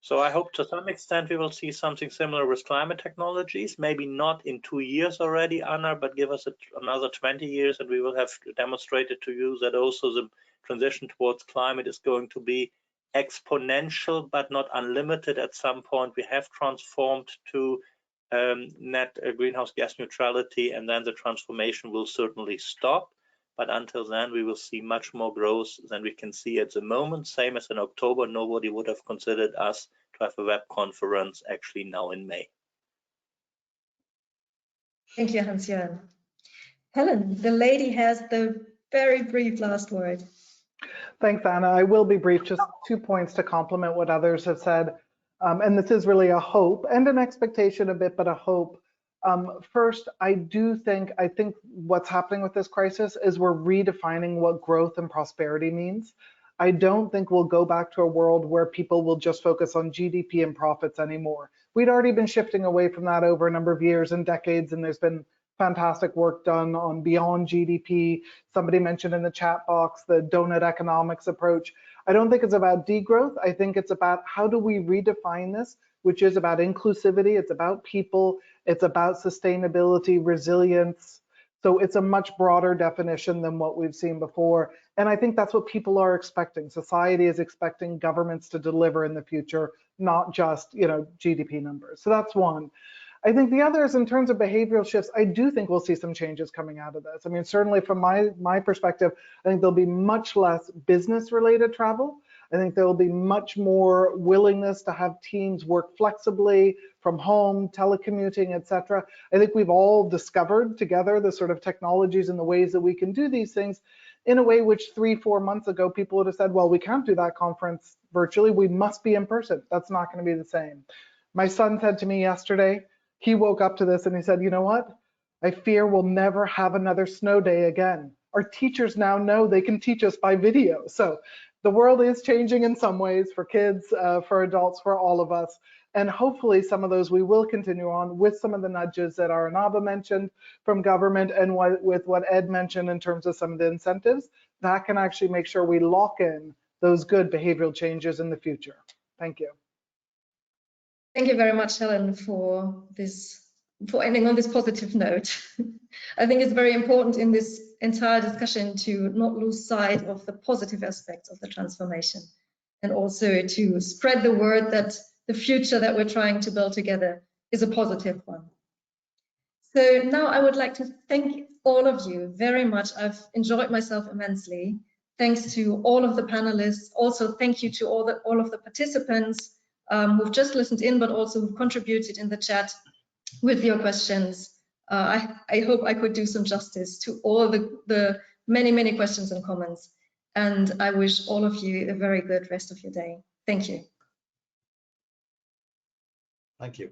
So I hope to some extent we will see something similar with climate technologies, maybe not in 2 years already, Anna, but give us another 20 years and we will have demonstrated to you that also the transition towards climate is going to be exponential, but not unlimited. At some point, we have transformed to net greenhouse gas neutrality, and then the transformation will certainly stop. But until then, we will see much more growth than we can see at the moment. Same as in October, nobody would have considered us to have a web conference actually now in May. Thank you, Hans-Jörn. Helen, the lady has the very brief last word. Thanks, Anna. I will be brief, just 2 points to complement what others have said. And this is really a hope and an expectation a bit, but a hope. First, I think what's happening with this crisis is we're redefining what growth and prosperity means. I don't think we'll go back to a world where people will just focus on GDP and profits anymore. We'd already been shifting away from that over a number of years and decades, and there's been fantastic work done on beyond GDP. Somebody mentioned in the chat box the donut economics approach. I don't think it's about degrowth. I think it's about how do we redefine this, which is about inclusivity, it's about people, it's about sustainability, resilience. So it's a much broader definition than what we've seen before. And I think that's what people are expecting. Society is expecting governments to deliver in the future, not just, GDP numbers. So that's one. I think the other is in terms of behavioral shifts, I do think we'll see some changes coming out of this. I mean, certainly from my perspective, I think there'll be much less business related travel. I think there will be much more willingness to have teams work flexibly from home, telecommuting, etc. I think we've all discovered together the sort of technologies and the ways that we can do these things in a way which 3-4 months ago, people would have said, well, we can't do that conference virtually, we must be in person. That's not going to be the same. My son said to me yesterday, he woke up to this and he said, you know what? I fear we'll never have another snow day again. Our teachers now know they can teach us by video. So the world is changing in some ways for kids, for adults, for all of us. And hopefully some of those we will continue on with some of the nudges that Arunabha mentioned from government and with what Ed mentioned in terms of some of the incentives, that can actually make sure we lock in those good behavioral changes in the future. Thank you. Thank you very much, Helen, for ending on this positive note. I think it's very important in this entire discussion to not lose sight of the positive aspects of the transformation, and also to spread the word that the future that we're trying to build together is a positive one. So now I would like to thank all of you very much. I've enjoyed myself immensely. Thanks to all of the panelists. Also, thank you to all of the participants who've just listened in, but also who've contributed in the chat with your questions. I hope I could do some justice to all the many, many questions and comments. And I wish all of you a very good rest of your day. Thank you. Thank you.